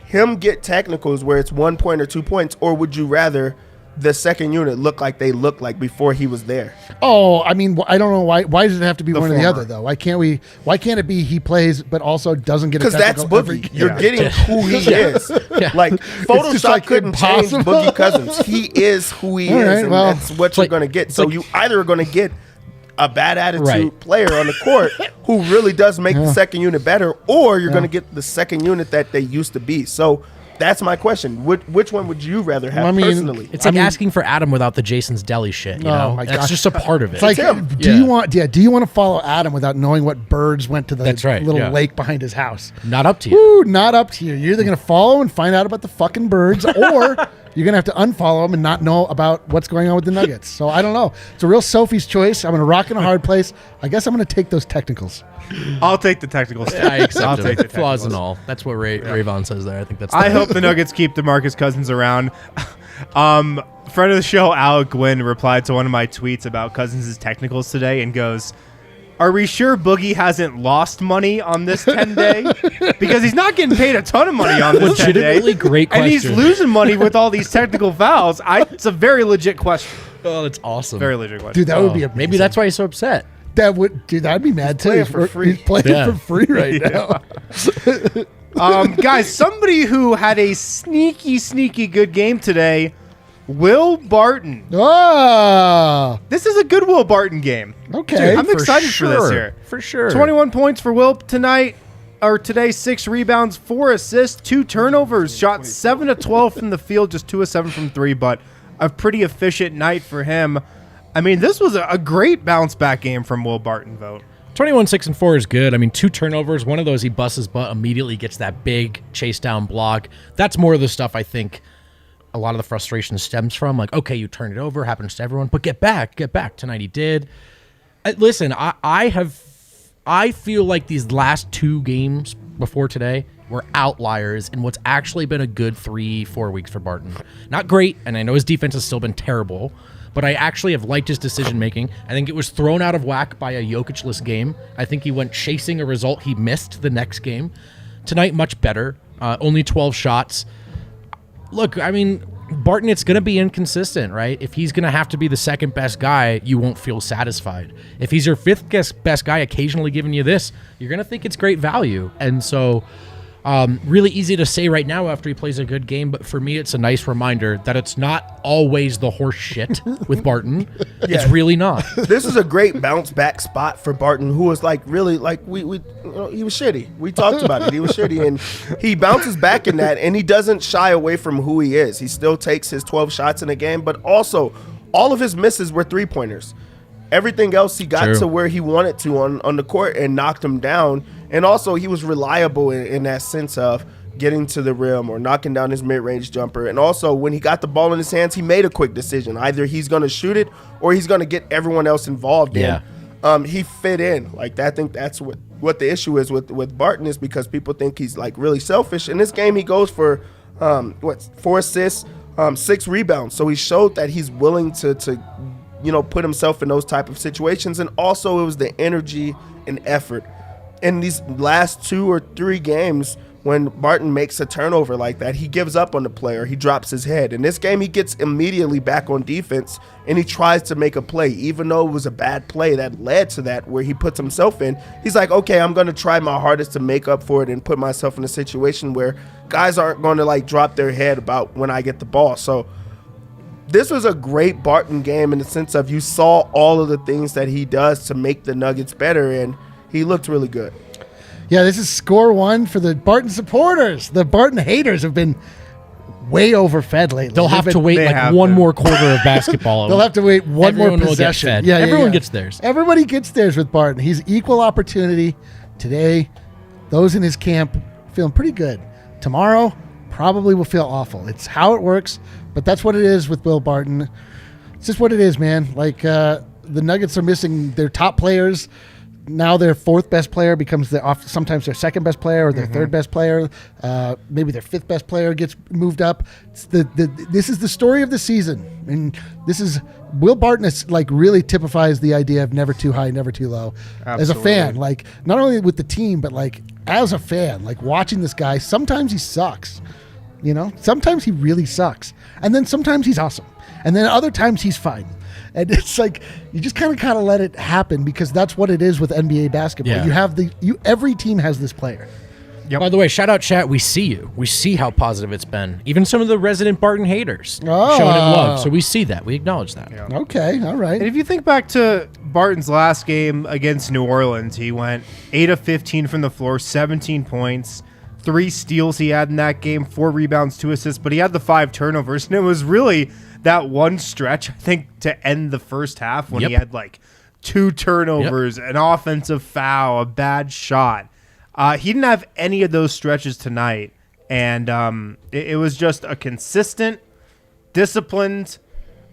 him get technicals where it's 1 point or 2 points, or would you rather the second unit look like they looked like before he was there? Oh, I mean, I don't know why. Why does it have to be The one or the former. other though? Why can't it be he plays but also doesn't get a Because that's technical every Boogie. game? You're getting who he is. Like, Photoshop just, like, couldn't change impossible. Boogie Cousins. He is who he All is, right, and well, that's what you're going to get. So like- you either are going to get a bad attitude Right. player on the court who really does make the second unit better, or you're going to get the second unit that they used to be. So that's my question. Which one would you rather have Well, I mean, personally? it's like asking for Adam without the Jason's Deli shit. You Oh, know, my that's gosh. just a part of it. It's like, him. do you want to follow Adam without knowing what birds went to the That's right, little yeah. lake behind his house? not up to you. Woo, not up to you. You're either going to follow and find out about the fucking birds, or you're going to have to unfollow him and not know about what's going on with the Nuggets. So I don't know. It's a real Sophie's choice. I'm going to rock in a hard place. I guess I'm going to take those technicals. I'll take the technicals. I accept I'll take the it. Flaws technicals. and all. That's what Rayvon says there. I think that's. I hope the Nuggets keep DeMarcus Cousins around. Friend of the show, Alec Gwynn, replied to one of my tweets about Cousins' technicals today and goes, "Are we sure Boogie hasn't lost money on this 10-day? Because he's not getting paid a ton of money on this 10-day. Legitimately great And he's question. losing money with all these technical fouls. It's a very legit question. Oh, that's awesome. Very legit question. Dude, that would be Oh, amazing. maybe that's why he's so upset. I'd be mad too. playing for free. He's playing Yeah. for free right now. Guys, somebody who had a sneaky good game today, Will Barton. Oh, This is a good Will Barton game. okay. I'm excited for this here. For sure. 21 points for Will tonight, or today, 6 rebounds, 4 assists, 2 turnovers, shot 7 of 12 from the field, just 2 of 7 from 3, but a pretty efficient night for him. I mean, this was a great bounce back game from Will Barton, Vogt. 21, 6, and 4 is good. I mean, 2 turnovers. One of those he busts his butt, immediately gets that big chase down block. That's more of the stuff I think a lot of the frustration stems from. Like, okay, you turn it over, happens to everyone, but get back. Tonight he did. Listen, I feel like these last 2 games before today were outliers in what's actually been a good 3-4 weeks for Barton. Not great, and I know his defense has still been terrible, but I actually have liked his decision-making. I think it was thrown out of whack by a Jokic-less game. I think he went chasing a result he missed the next game. Tonight, much better. Only 12 shots. Look, I mean, Barton, it's going to be inconsistent, right? If he's going to have to be the second best guy, you won't feel satisfied. If he's your fifth best guy occasionally giving you this, you're going to think it's great value. And so really easy to say right now after he plays a good game, but for me, it's a nice reminder that it's not always the horse shit with Barton. It's really not. This is a great bounce back spot for Barton, who was like really like he was shitty. We talked about it. He was shitty, and he bounces back in that, and he doesn't shy away from who he is. He still takes his 12 shots in a game, but also all of his misses were 3-pointers. everything else he got True. to where he wanted to on the court and knocked him down. And also he was reliable in that sense of getting to the rim or knocking down his mid-range jumper. And also when he got the ball in his hands, he made a quick decision. Either he's going to shoot it or he's going to get everyone else involved in. He fit in. Like, I think that's what the issue is with Barton, is because people think he's like really selfish. In this game, he goes for 4 assists, 6 rebounds. So he showed that he's willing to put himself in those type of situations. And also it was the energy and effort in these last 2 or 3 games. When Barton makes a turnover like that, he gives up on the player. He drops his head. In this game, he gets immediately back on defense, and he tries to make a play, even though it was a bad play that led to that where he puts himself in. He's like, okay, I'm going to try my hardest to make up for it and put myself in a situation where guys aren't going to like drop their head about when I get the ball. So this was a great Barton game in the sense of you saw all of the things that he does to make the Nuggets better, and he looked really good. Yeah, this is score 1 for the Barton supporters. The Barton haters have been way overfed lately. They'll have to wait like one more quarter of basketball. They'll have to wait one more possession. Yeah, everyone gets theirs. Everybody gets theirs with Barton. He's equal opportunity. Today, those in his camp feeling pretty good. Tomorrow, probably will feel awful. It's how it works, but that's what it is with Will Barton. It's just what it is, man. Like, the Nuggets are missing their top players. Now their 4th best player becomes sometimes their 2nd best player or their 3rd best player. Maybe their 5th best player gets moved up. This is the story of the season, and this is Will Barton really typifies the idea of never too high, never too low. Absolutely. As a fan, like not only with the team, but like as a fan, like watching this guy. Sometimes he sucks, Sometimes he really sucks, and then sometimes he's awesome, and then other times he's fine. And it's like you just kind of let it happen because that's what it is with NBA basketball. Yeah. You have every team has this player. Yep. By the way, shout out chat. We see you. We see how positive it's been. Even some of the resident Barton haters showing him love. So we see that. We acknowledge that. Yeah. Okay, all right. And if you think back to Barton's last game against New Orleans, he went 8 of 15 from the floor, 17 points, 3 steals he had in that game, 4 rebounds, 2 assists, but he had the 5 turnovers, and it was really that one stretch, I think, to end the first half when he had like 2 turnovers, an offensive foul, a bad shot. He didn't have any of those stretches tonight, and it was just a consistent, disciplined,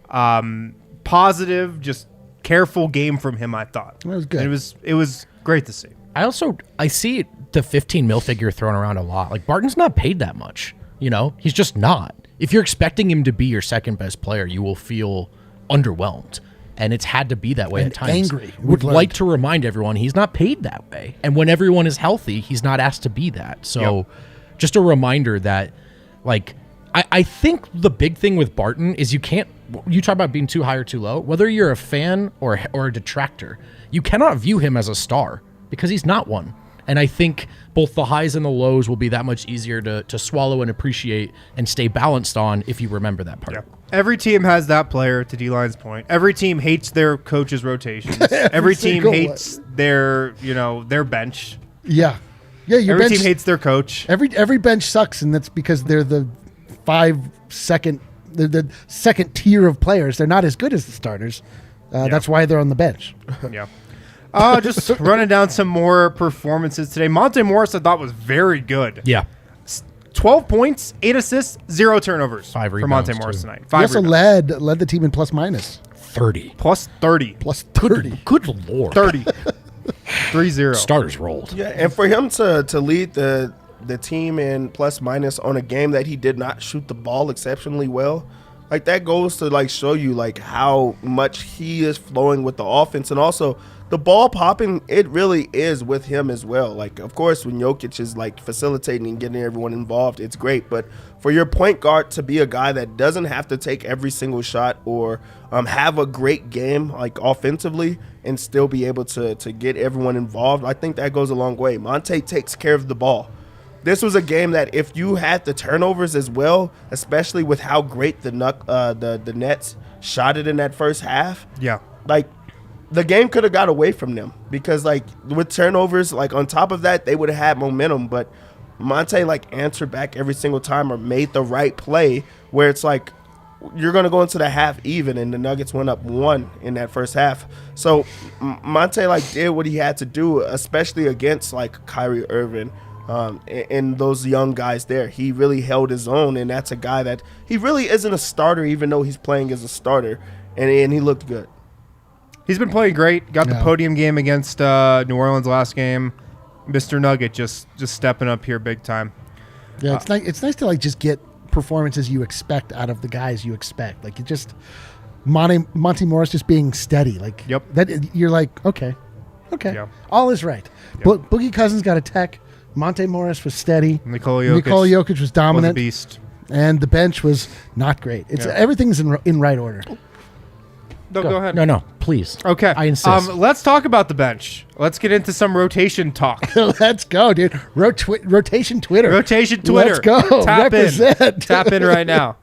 positive, just careful game from him, I thought. That was good. And it was great to see. I see the 15 mil figure thrown around a lot. Like, Barton's not paid that much. He's just not. If you're expecting him to be your 2nd best player, you will feel underwhelmed. And it's had to be that way and at times. Angry. Would like to remind everyone he's not paid that way. And when everyone is healthy, he's not asked to be that. So just a reminder that, like, I think the big thing with Barton is you talk about being too high or too low. Whether you're a fan or a detractor, you cannot view him as a star because he's not one. And I think both the highs and the lows will be that much easier to swallow and appreciate and stay balanced on if you remember that part. Yeah. Every team has that player, to D-Line's point. Every team hates their coach's rotations. Every team hates their bench. Yeah. Yeah, every team hates their coach. Every bench sucks, and that's because they're the the second tier of players. They're not as good as the starters. That's why they're on the bench. Yeah. Just running down some more performances today. Monte Morris, I thought, was very good. Yeah. 12 points, 8 assists, 0 turnovers 5 for rebounds Monte Morris too. tonight. He also led the team in plus minus. 30. Plus 30. Plus 30. Good Lord. 30. 3-0. Starters rolled. Yeah, and for him to lead the team in plus minus on a game that he did not shoot the ball exceptionally well, like that goes to like show you like how much he is flowing with the offense. And also the ball popping, it really is with him as well. Like, of course, when Jokic is like facilitating and getting everyone involved, it's great. But for your point guard to be a guy that doesn't have to take every single shot or have a great game like offensively and still be able to get everyone involved, I think that goes a long way. Monte takes care of the ball. This was a game that if you had the turnovers as well, especially with how great the Nets shot it in that first half, like the game could have got away from them because like with turnovers, like on top of that, they would have had momentum. But Monte like answered back every single time or made the right play where it's like you're going to go into the half even, and the Nuggets went up 1 in that first half. So Monte like did what he had to do, especially against like Kyrie, Irving, and those young guys there. He really held his own, and that's a guy that he really isn't a starter, even though he's playing as a starter, and he looked good. He's been playing great. Got the podium game against New Orleans last game. Mr. Nugget just stepping up here big time. Yeah, it's nice to like just get performances you expect out of the guys you expect. Like, you just Monte Morris just being steady. Like, yep. That you're like, okay, yep. all is right. Yep. Boogie Cousins got a tech. Monte Morris was steady. Nikola Jokic was dominant. Was a beast. And the bench was not great. It's everything's in right order. No, go ahead. No, please. Okay. I insist. Let's talk about the bench. Let's get into some rotation talk. Let's go, dude. Rotation Twitter. Rotation Twitter. Let's go. Tap Represent. in. Tap in right now.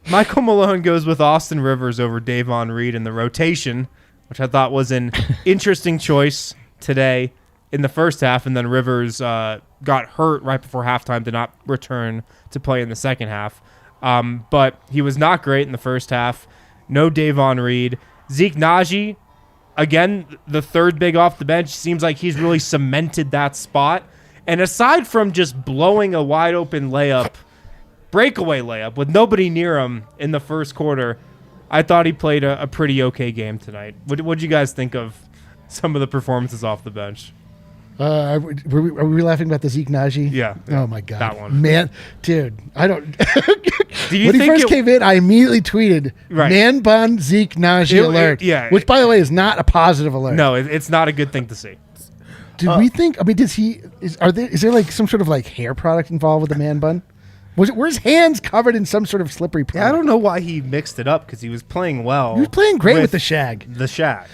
Michael Malone goes with Austin Rivers over Davon Reed in the rotation, which I thought was an interesting choice today in the first half, and then Rivers got hurt right before halftime, did not return to play in the second half. But he was not great in the first half. No Davon Reed. Zeke Naji, again, the third big off the bench, seems like he's really cemented that spot. And aside from just blowing a wide open breakaway layup with nobody near him in the first quarter, I thought he played a pretty okay game tonight. What did you guys think of some of the performances off the bench? Are we laughing about the Zeke Naji? Yeah. Oh my God. That one. Man, dude, I don't. Do you when he think first came in, I immediately tweeted, Right. "Man bun Zeke Naji alert." yeah. Which, by the way, is not a positive alert. No, it's not a good thing to see. Did we think? I mean, is there like some sort of like hair product involved with the man bun? Were his hands covered in some sort of slippery product? Yeah, I don't know why he mixed it up because he was playing well. He was playing great with the shag. The shag.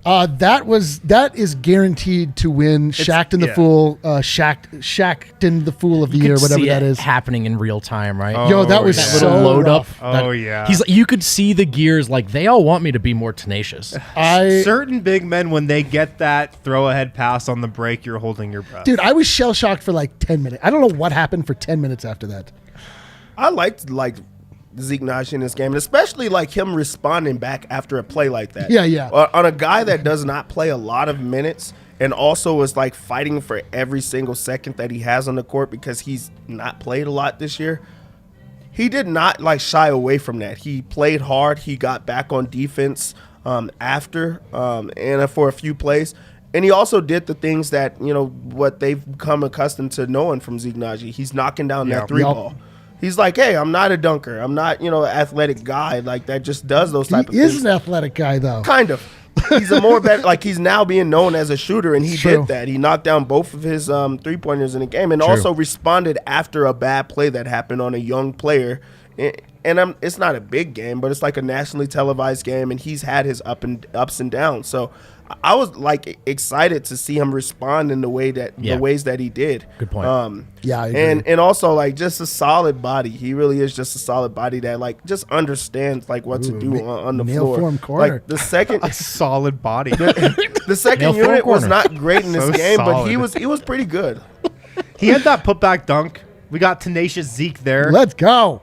That is guaranteed to win Shaqtin' the Fool, Shaqtin' the Fool of the Year, whatever see that is. Happening in real time, right? Yo, that was yeah. so little load rough. up. Yeah. He's like, you could see the gears like they all want me to be more tenacious. Certain big men, when they get that throw ahead pass on the break, you're holding your breath. Dude, I was shell shocked for like 10 minutes. I don't know what happened for 10 minutes after that. I liked Zeke Naji in this game, and especially like him responding back after a play like that. Yeah. On a guy that does not play a lot of minutes and also is like fighting for every single second that he has on the court because he's not played a lot this year. He did not like shy away from that. He played hard. He got back on defense after and for a few plays. And he also did the things that, what they've become accustomed to knowing from Zeke Naji. He's knocking down that three ball. He's like, hey, I'm not a dunker. I'm not, an athletic guy like that just does those type of things. He is an athletic guy, though. Kind of. He's a more better, like he's now being known as a shooter, and he did that. He knocked down both of his 3-pointers in the game and also responded after a bad play that happened on a young player. And it's not a big game, but it's like a nationally televised game, and he's had his ups and downs. So I was like excited to see him respond in the ways that he did. Good point. I agree. And also like just a solid body. He really is just a solid body that like just understands like what to do on the floor. Nail-form corner. Like the second A solid body. the second Nail-form unit was corner. not great in this So game, but solid. he was pretty good. He had that putback dunk. We got tenacious Zeke there. Let's go.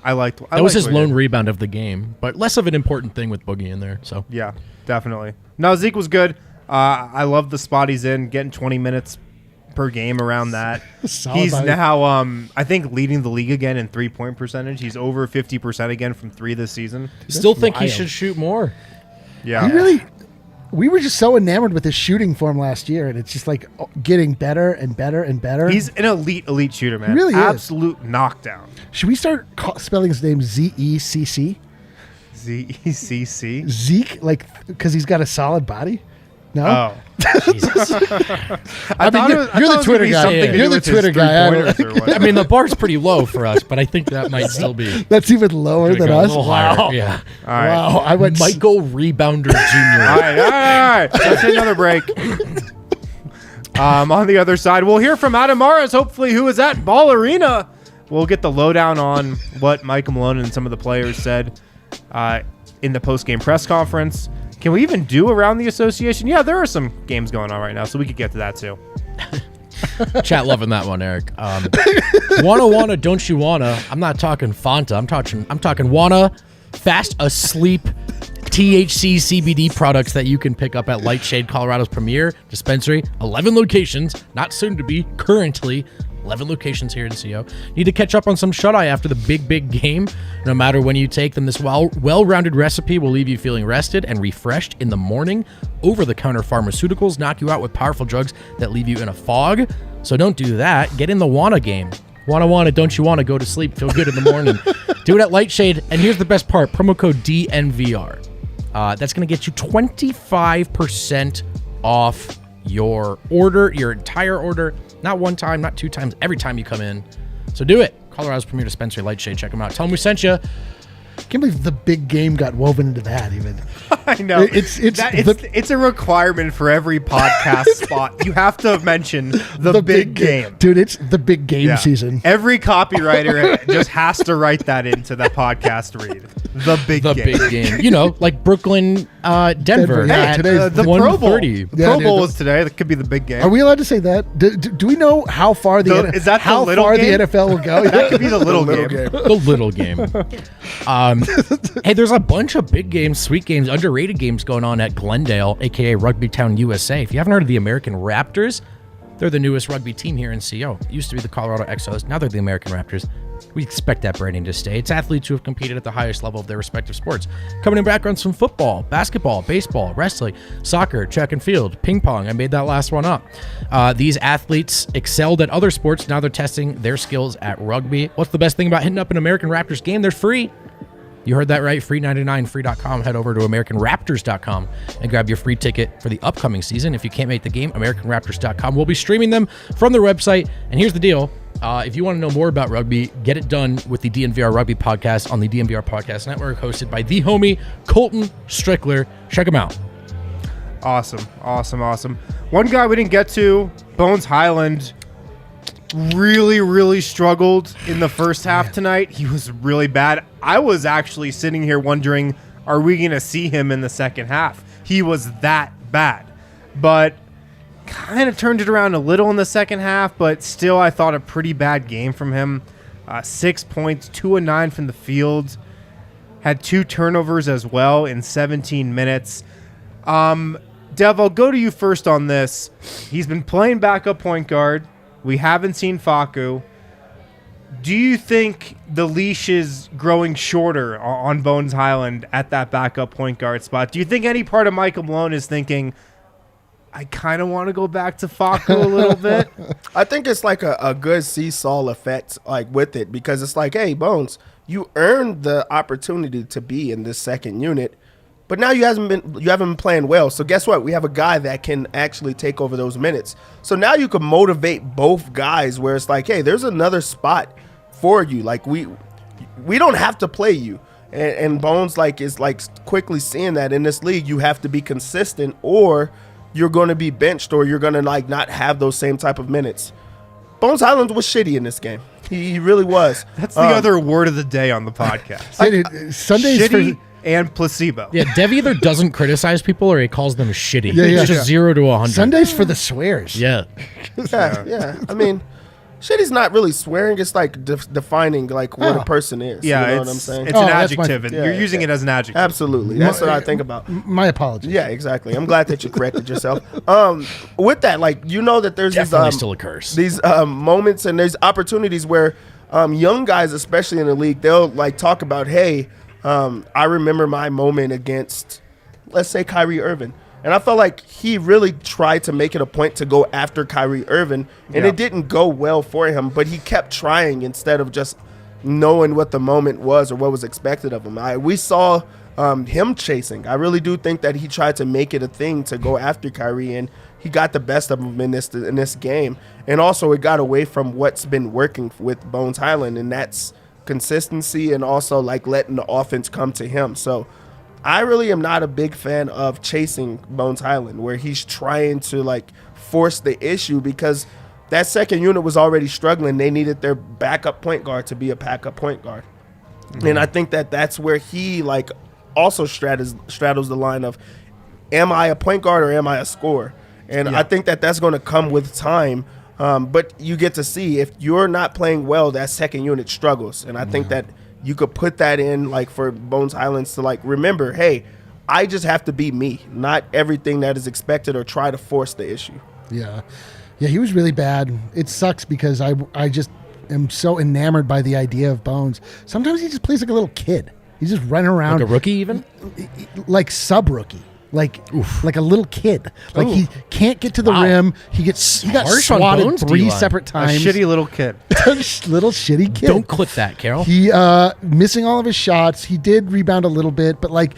I liked That was his what he lone did. rebound of the game, but less of an important thing with Boogie in there. So Yeah, definitely. No, Zeke was good. I love the spot he's in, getting 20 minutes per game around that. Solid He's body. now, I think, leading the league again in 3-point percentage. He's over 50% again from 3 this season. still think he wild. should shoot more. Yeah. We were just so enamored with his shooting form last year, and it's just like getting better and better and better. He's an elite shooter, man. He really is. Absolute knockdown. Should we start spelling his name Zecc? Zecc. Zeke, like, because he's got a solid body? No? Oh. Jesus. I mean, you're the Twitter guy. You're the Twitter guy. I mean, the bar's pretty low for us, but I think that might still be That's even lower than a us. little Wow. higher. Yeah. All right. Wow. I went Michael Rebounder Jr. All right. Let's take another break. On the other side, we'll hear from Adam Morris, hopefully, who is at Ball Arena. We'll get the lowdown on what Michael Malone and some of the players said in the post-game press conference. Can we even do around the association? Yeah, there are some games going on right now, so we could get to that too. Chat loving that one, Eric. Wanna, don't you wanna? I'm not talking Fanta. I'm talking wanna fast asleep THC CBD products that you can pick up at Lightshade, Colorado's premier dispensary. 11 locations, not soon to be, currently 11 locations here in CO. Need to catch up on some shut-eye after the big game. No matter when you take them, this well-rounded recipe will leave you feeling rested and refreshed in the morning. Over-the-counter pharmaceuticals knock you out with powerful drugs that leave you in a fog. So don't do that. Get in the wanna game. Wanna, don't you wanna go to sleep, feel good in the morning. Do it at Lightshade. And here's the best part, promo code DNVR. That's going to get you 25% off your order, your entire order. Not one time, not two times, every time you come in. So do it. Colorado's premier dispensary, Lightshade. Check them out. Tell them we sent you. Can't believe the big game got woven into that even. I know. It's a requirement for every podcast spot. You have to mention the big game. Dude, it's the big game season. Every copywriter just has to write that into the podcast read. The big game. You know, like Brooklyn, Denver. Yeah, today's the Pro Bowl. 1:30. Pro Bowl is today. That could be the big game. Are we allowed to say that? Do we know how far the NFL will go? That could be the little game. The little game. Hey, there's a bunch of big games, sweet games, underrated games going on at Glendale, a.k.a. Rugby Town, USA. If you haven't heard of the American Raptors, they're the newest rugby team here in CO. It used to be the Colorado Exos. Now they're the American Raptors. We expect that branding to stay. It's athletes who have competed at the highest level of their respective sports. Coming in backgrounds from football, basketball, baseball, wrestling, soccer, track and field, ping pong. I made that last one up. These athletes excelled at other sports. Now they're testing their skills at rugby. What's the best thing about hitting up an American Raptors game? They're free. You heard that right. Free 99, free.com. Head over to AmericanRaptors.com and grab your free ticket for the upcoming season. If you can't make the game, AmericanRaptors.com. We'll be streaming them from their website. And here's the deal. If you want to know more about rugby, get it done with the DNVR Rugby Podcast on the DNVR Podcast Network, hosted by the homie Colton Strickler. Check him out. Awesome. One guy we didn't get to, Bones Highland, really struggled in the first half tonight. He was really bad. I was actually sitting here wondering, are we going to see him in the second half? He was that bad. But kind of turned it around a little in the second half, but still I thought a pretty bad game from him. 6 points, 2 of 9 from the field. Had 2 turnovers as well in 17 minutes. Dev, I'll go to you first on this. He's been playing backup point guard. We haven't seen Facu. Do you think the leash is growing shorter on Bones Highland at that backup point guard spot? Do you think any part of Michael Malone is thinking, I kind of want to go back to Facu a little bit? I think it's like a good seesaw effect, like with it, because it's like, hey, Bones, you earned the opportunity to be in this second unit, but now you haven't been playing well. So guess what? We have a guy that can actually take over those minutes. So now you can motivate both guys, where it's like, hey, there's another spot for you. Like we don't have to play you. And Bones is quickly seeing that in this league, you have to be consistent, or you're going to be benched, or you're going to not have those same type of minutes. Bones Highland was shitty in this game. He really was. That's the other word of the day on the podcast. Sundays shitty and placebo. Yeah, Dev either doesn't criticize people or he calls them shitty. Yeah. It's just 0 to 100. Sundays for the swears. Yeah. Yeah. I mean, shitty's not really swearing. It's like defining what a person is. Yeah, you know it's, what I'm saying? it's an adjective, and yeah, you're using it as an adjective. Absolutely. That's what I think about. My apologies. Yeah, exactly. I'm glad that you corrected yourself. With that, that there's Definitely still a curse. These moments and there's opportunities where young guys, especially in the league, they'll talk about, hey, I remember my moment against, let's say, Kyrie Irving. And I felt like he really tried to make it a point to go after Kyrie Irving, and it didn't go well for him, but he kept trying instead of just knowing what the moment was or what was expected of him. We saw him chasing. I really do think that he tried to make it a thing to go after Kyrie, and he got the best of him in this game. And also it got away from what's been working with Bones Highland, and that's consistency and also letting the offense come to him. So I really am not a big fan of chasing Bones Highland, where he's trying to force the issue, because that second unit was already struggling. They needed their backup point guard to be a backup point guard. Mm-hmm. And I think that that's where he also straddles the line of, am I a point guard or am I a scorer? And I think that that's going to come with time. But you get to see if you're not playing well, that second unit struggles. And I think that you could put that in, like, for Bones Highlands to, like, remember, hey, I just have to be me, not everything that is expected or try to force the issue. Yeah. Yeah, he was really bad. It sucks because I just am so enamored by the idea of Bones. Sometimes he just plays like a little kid. He's just running around. Like a rookie even? Like sub-rookie. Like a little kid. Like he can't get to the rim. He got Harsh on swatted Bones' 3 D-line. separate A times. shitty little kid. Little shitty kid. Don't clip that, Carol. He missing all of his shots. He did rebound a little bit, but like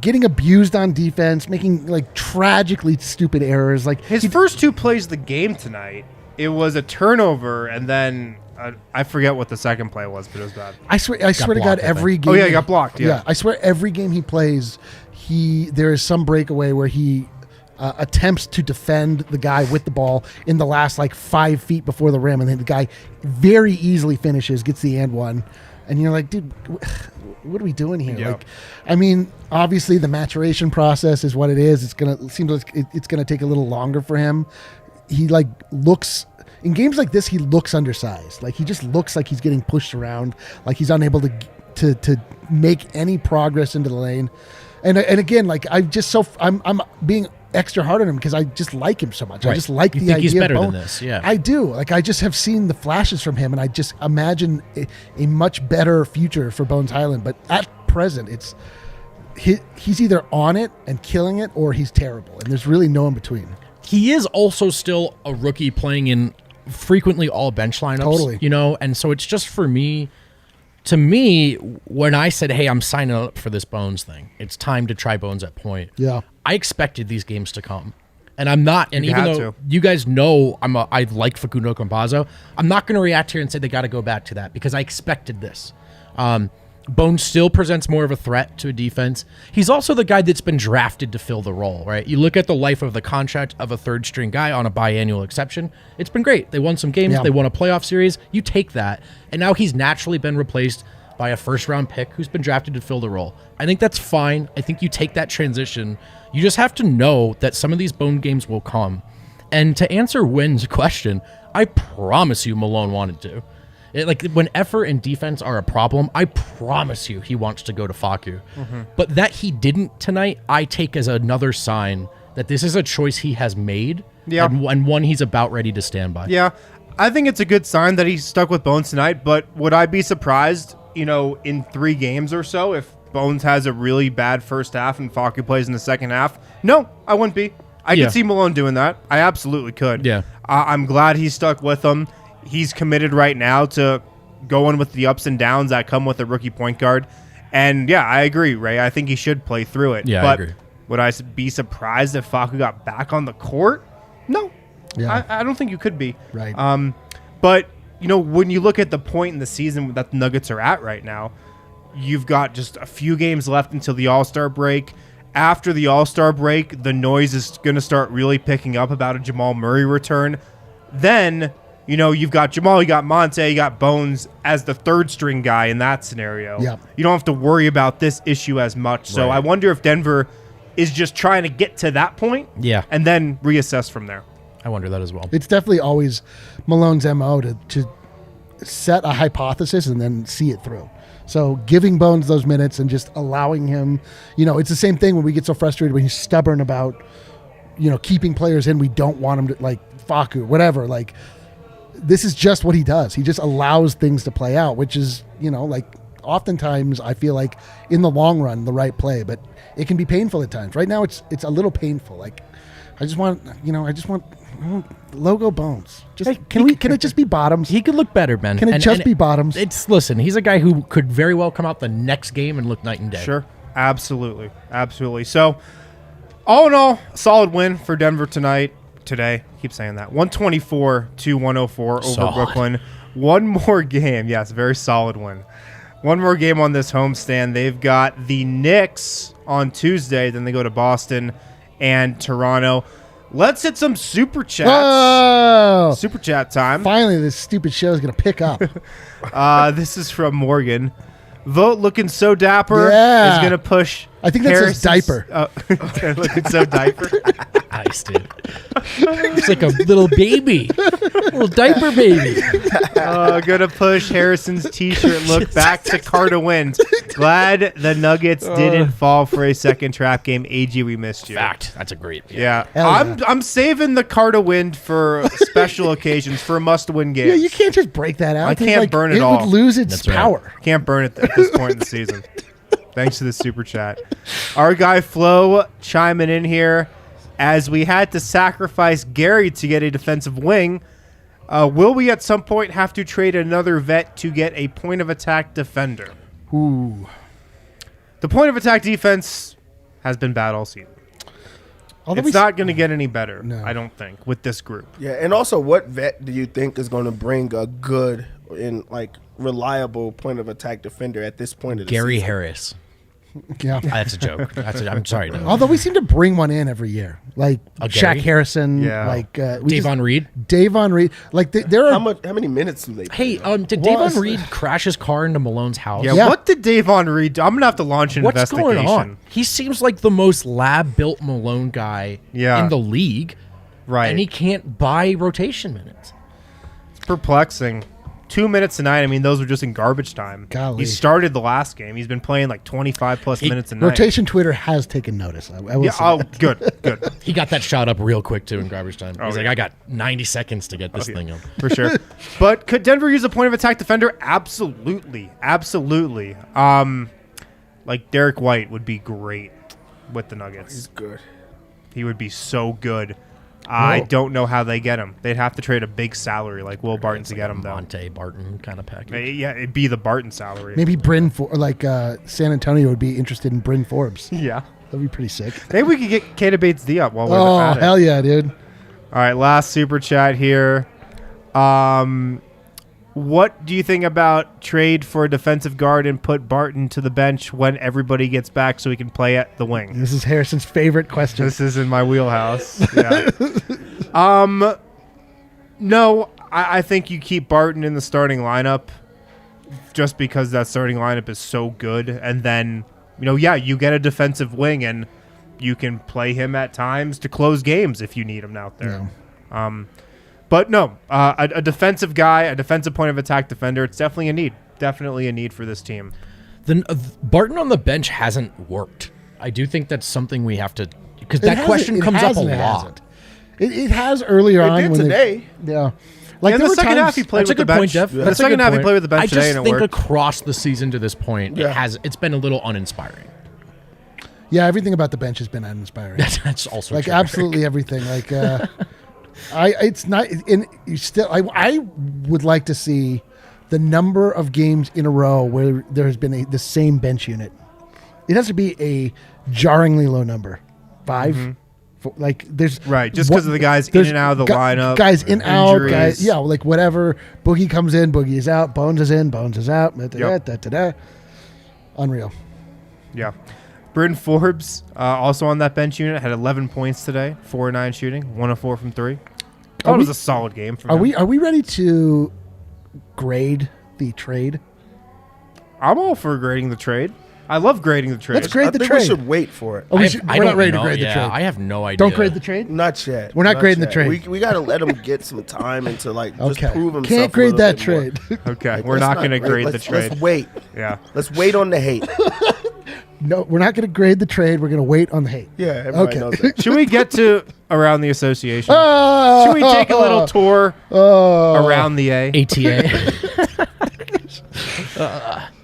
getting abused on defense, making like tragically stupid errors. Like His first 2 plays of the game tonight, it was a turnover, and then I forget what the second play was, but it was bad. I swear to God, blocked, I every think. game. Oh, yeah, he got blocked, yeah. I swear every game he plays, there is some breakaway where he attempts to defend the guy with the ball in the last like 5 feet before the rim, and then the guy very easily finishes, gets the and one, and you're like, dude, what are we doing here? Yeah. Like, I mean, obviously the maturation process is what it is. It seems like it's gonna take a little longer for him. He like looks. In games like this, he looks undersized. Like he just looks like he's getting pushed around, like he's unable to make any progress into the lane. And again, like I'm being extra hard on him because I just like him so much. Right. I just like You the think idea he's better of than Bone. this, yeah. I do. Like I just have seen the flashes from him, and I just imagine a much better future for Bones Highland. But at present, he's either on it and killing it, or he's terrible, and there's really no in between. He is also still a rookie playing in frequently all bench lineups. Totally. You know, and so it's just for me. To me, when I said, "Hey, I'm signing up for this Bones thing. It's time to try Bones at point." Yeah. I expected these games to come, and I'm not. And You even had though to. you guys know I like Facundo Campazzo, I'm not going to react here and say they got to go back to that because I expected this. Bones still presents more of a threat to a defense. He's also the guy that's been drafted to fill the role, right? You look at the life of the contract of a third-string guy on a biannual exception. It's been great. They won some games. Yeah. They won a playoff series. You take that, and now he's naturally been replaced by a first-round pick who's been drafted to fill the role. I think that's fine. I think you take that transition. You just have to know that some of these Bone games will come. And to answer Wynn's question, I promise you Malone wanted to. When effort and defense are a problem, I promise you he wants to go to Facu. Mm-hmm. But that he didn't tonight, I take as another sign that this is a choice he has made and one he's about ready to stand by. Yeah, I think it's a good sign that he stuck with Bones tonight, but would I be surprised, in 3 games or so if Bones has a really bad first half and Facu plays in the second half? No, I wouldn't be. I could see Malone doing that. I absolutely could. Yeah. I'm glad he stuck with him. He's committed right now to going with the ups and downs that come with a rookie point guard. And, yeah, I agree, Ray. I think he should play through it. Yeah, but I agree. would I be surprised if Facu got back on the court? No. Yeah. I don't think you could be. Right. But, when you look at the point in the season that the Nuggets are at right now, you've got just a few games left until the All-Star break. After the All-Star break, the noise is going to start really picking up about a Jamal Murray return. Then, you've got Jamal, you got Monte, you got Bones as the third string guy in that scenario. Yeah. You don't have to worry about this issue as much. So Right. I wonder if Denver is just trying to get to that point and then reassess from there. I wonder that as well. It's definitely always Malone's MO to set a hypothesis and then see it through. So giving Bones those minutes and just allowing him, it's the same thing when we get so frustrated when he's stubborn about, keeping players in. We don't want him to, like Facu, whatever. Like, this is just what he does. He just allows things to play out, which is, oftentimes I feel like in the long run, the right play, but it can be painful at times. Right now it's a little painful. Like, I just want logo Bones. Can it just be bottoms? He could look better, man. Can it just be bottoms? Listen, he's a guy who could very well come out the next game and look night and day. Sure. Absolutely. So, all in all, solid win for Denver today. Keep saying that. 124-104 over Solid. Brooklyn. One more game. Yes, very solid win. One more game on this homestand. They've got the Knicks on Tuesday. Then they go to Boston and Toronto. Let's hit some Super Chats. Whoa! Super Chat time. Finally, this stupid show is going to pick up. This is from Morgan. Vogt looking so dapper Yeah. is going to push. I think that says diaper. Looking so diaper. Nice, dude. It's like a little baby. Little diaper baby. Gonna push Harrison's t-shirt look back to Carter wins. Glad the Nuggets didn't fall for a second trap game. AG, we missed you. Fact. That's a great. Yeah. Hell yeah. I'm saving the Carter win for special occasions, for must-win games. Yeah, you can't just break that out. I can't burn it It all. would lose its That's right. power. Can't burn it at this point in the season. Thanks to the super chat. Our guy Flo chiming in here. As we had to sacrifice Gary to get a defensive wing, will we at some point have to trade another vet to get a point of attack defender? Ooh. The point of attack defense has been bad all season. Although It's not going to get any better, No. I don't think, with this group. Yeah, and also, what vet do you think is going to bring a good and reliable point of attack defender at this point of the Gary season? Harris. Yeah. That's a joke. I'm sorry. No. Although we seem to bring one in every year, like A Shaq Gary? Harrison, Yeah. Davon Reed. Davon Reed. Like there are. How many minutes do they play? Hey, did Well, Davon Reed crash his car into Malone's house? Yeah, Yeah. what did Davon Reed do? I'm going to have to launch an What's investigation. going on? He seems like the most lab-built Malone guy Yeah. in the league, Right. and he can't buy rotation minutes. It's perplexing. 2 minutes tonight. I mean, those were just in garbage time. Golly. He started the last game. He's been playing like 25 plus minutes a night. Rotation Twitter has taken notice. I will Yeah. say. Oh, good. Good. He got that shot up real quick too in garbage time. He's like, yeah. I got 90 seconds to get this thing up. For sure. But could Denver use a point of attack defender? Absolutely. Absolutely. Like Derek White would be great with the Nuggets. He's good. He would be so good. I don't know how they get him. They'd have to trade a big salary like Will Barton to get him, though. Monte Barton kind of package. Yeah, it'd be the Barton salary. Maybe Bryn San Antonio would be interested in Bryn Forbes. Yeah. That'd be pretty sick. Maybe we could get Keita Bates-D up while we're Oh at it. hell yeah, dude! All right, last super chat here. What do you think about trade for a defensive guard and put Barton to the bench when everybody gets back so he can play at the wing? This is Harrison's favorite question. This is in my wheelhouse. Yeah. No, I think you keep Barton in the starting lineup just because that starting lineup is so good. And then, you get a defensive wing and you can play him at times to close games if you need him out there. Yeah. But no, a defensive guy, a defensive point of attack defender, it's definitely a need. Definitely a need for this team. Barton on the bench hasn't worked. I do think that's something we have to, because that question comes up a lot. It has earlier on. It did when today. Yeah. Like in there the were second half, he times- played That's a with the good point, bench. Jeff. The That's a second good half, he point. played with the bench I today, just and it think worked. across the season to this point, Yeah. it's been a little uninspiring. Yeah, everything about the bench has been uninspiring. That's also Like true. absolutely everything. Like it's not. In you still, I would like to see the number of games in a row where there has been the same bench unit. It has to be a jarringly low number, 5. Like there's Right, just 'cause of the guys in and out of the lineup, guys in out, injuries. guys, yeah, like whatever. Boogie comes in, Boogie is out. Bones is in, Bones is out. Yep. Unreal. Yeah. Bryn Forbes, also on that bench unit, had 11 points today, 4 of 9 shooting, 1 of 4 from 3. That was a solid game for him. Are we ready to grade the trade? I'm all for grading the trade. I love grading the trade. Let's grade I the think trade. we should wait for it. Oh, I we're not don't ready know. to grade the trade. I have no idea. Don't grade the trade. Not yet. We're not grading the yet. trade. We got to let him get some time and to just Okay. prove himself. Can't a grade little that bit more. trade. Okay, Like, we're let's not going to grade the let's- trade. Let's wait. Yeah. Let's wait on the hate. No, we're not going to grade the trade. We're going to wait on the hate. Yeah, everybody Okay. knows that. Should we get to around the association? Oh, Should we take a little tour around the A? ATA.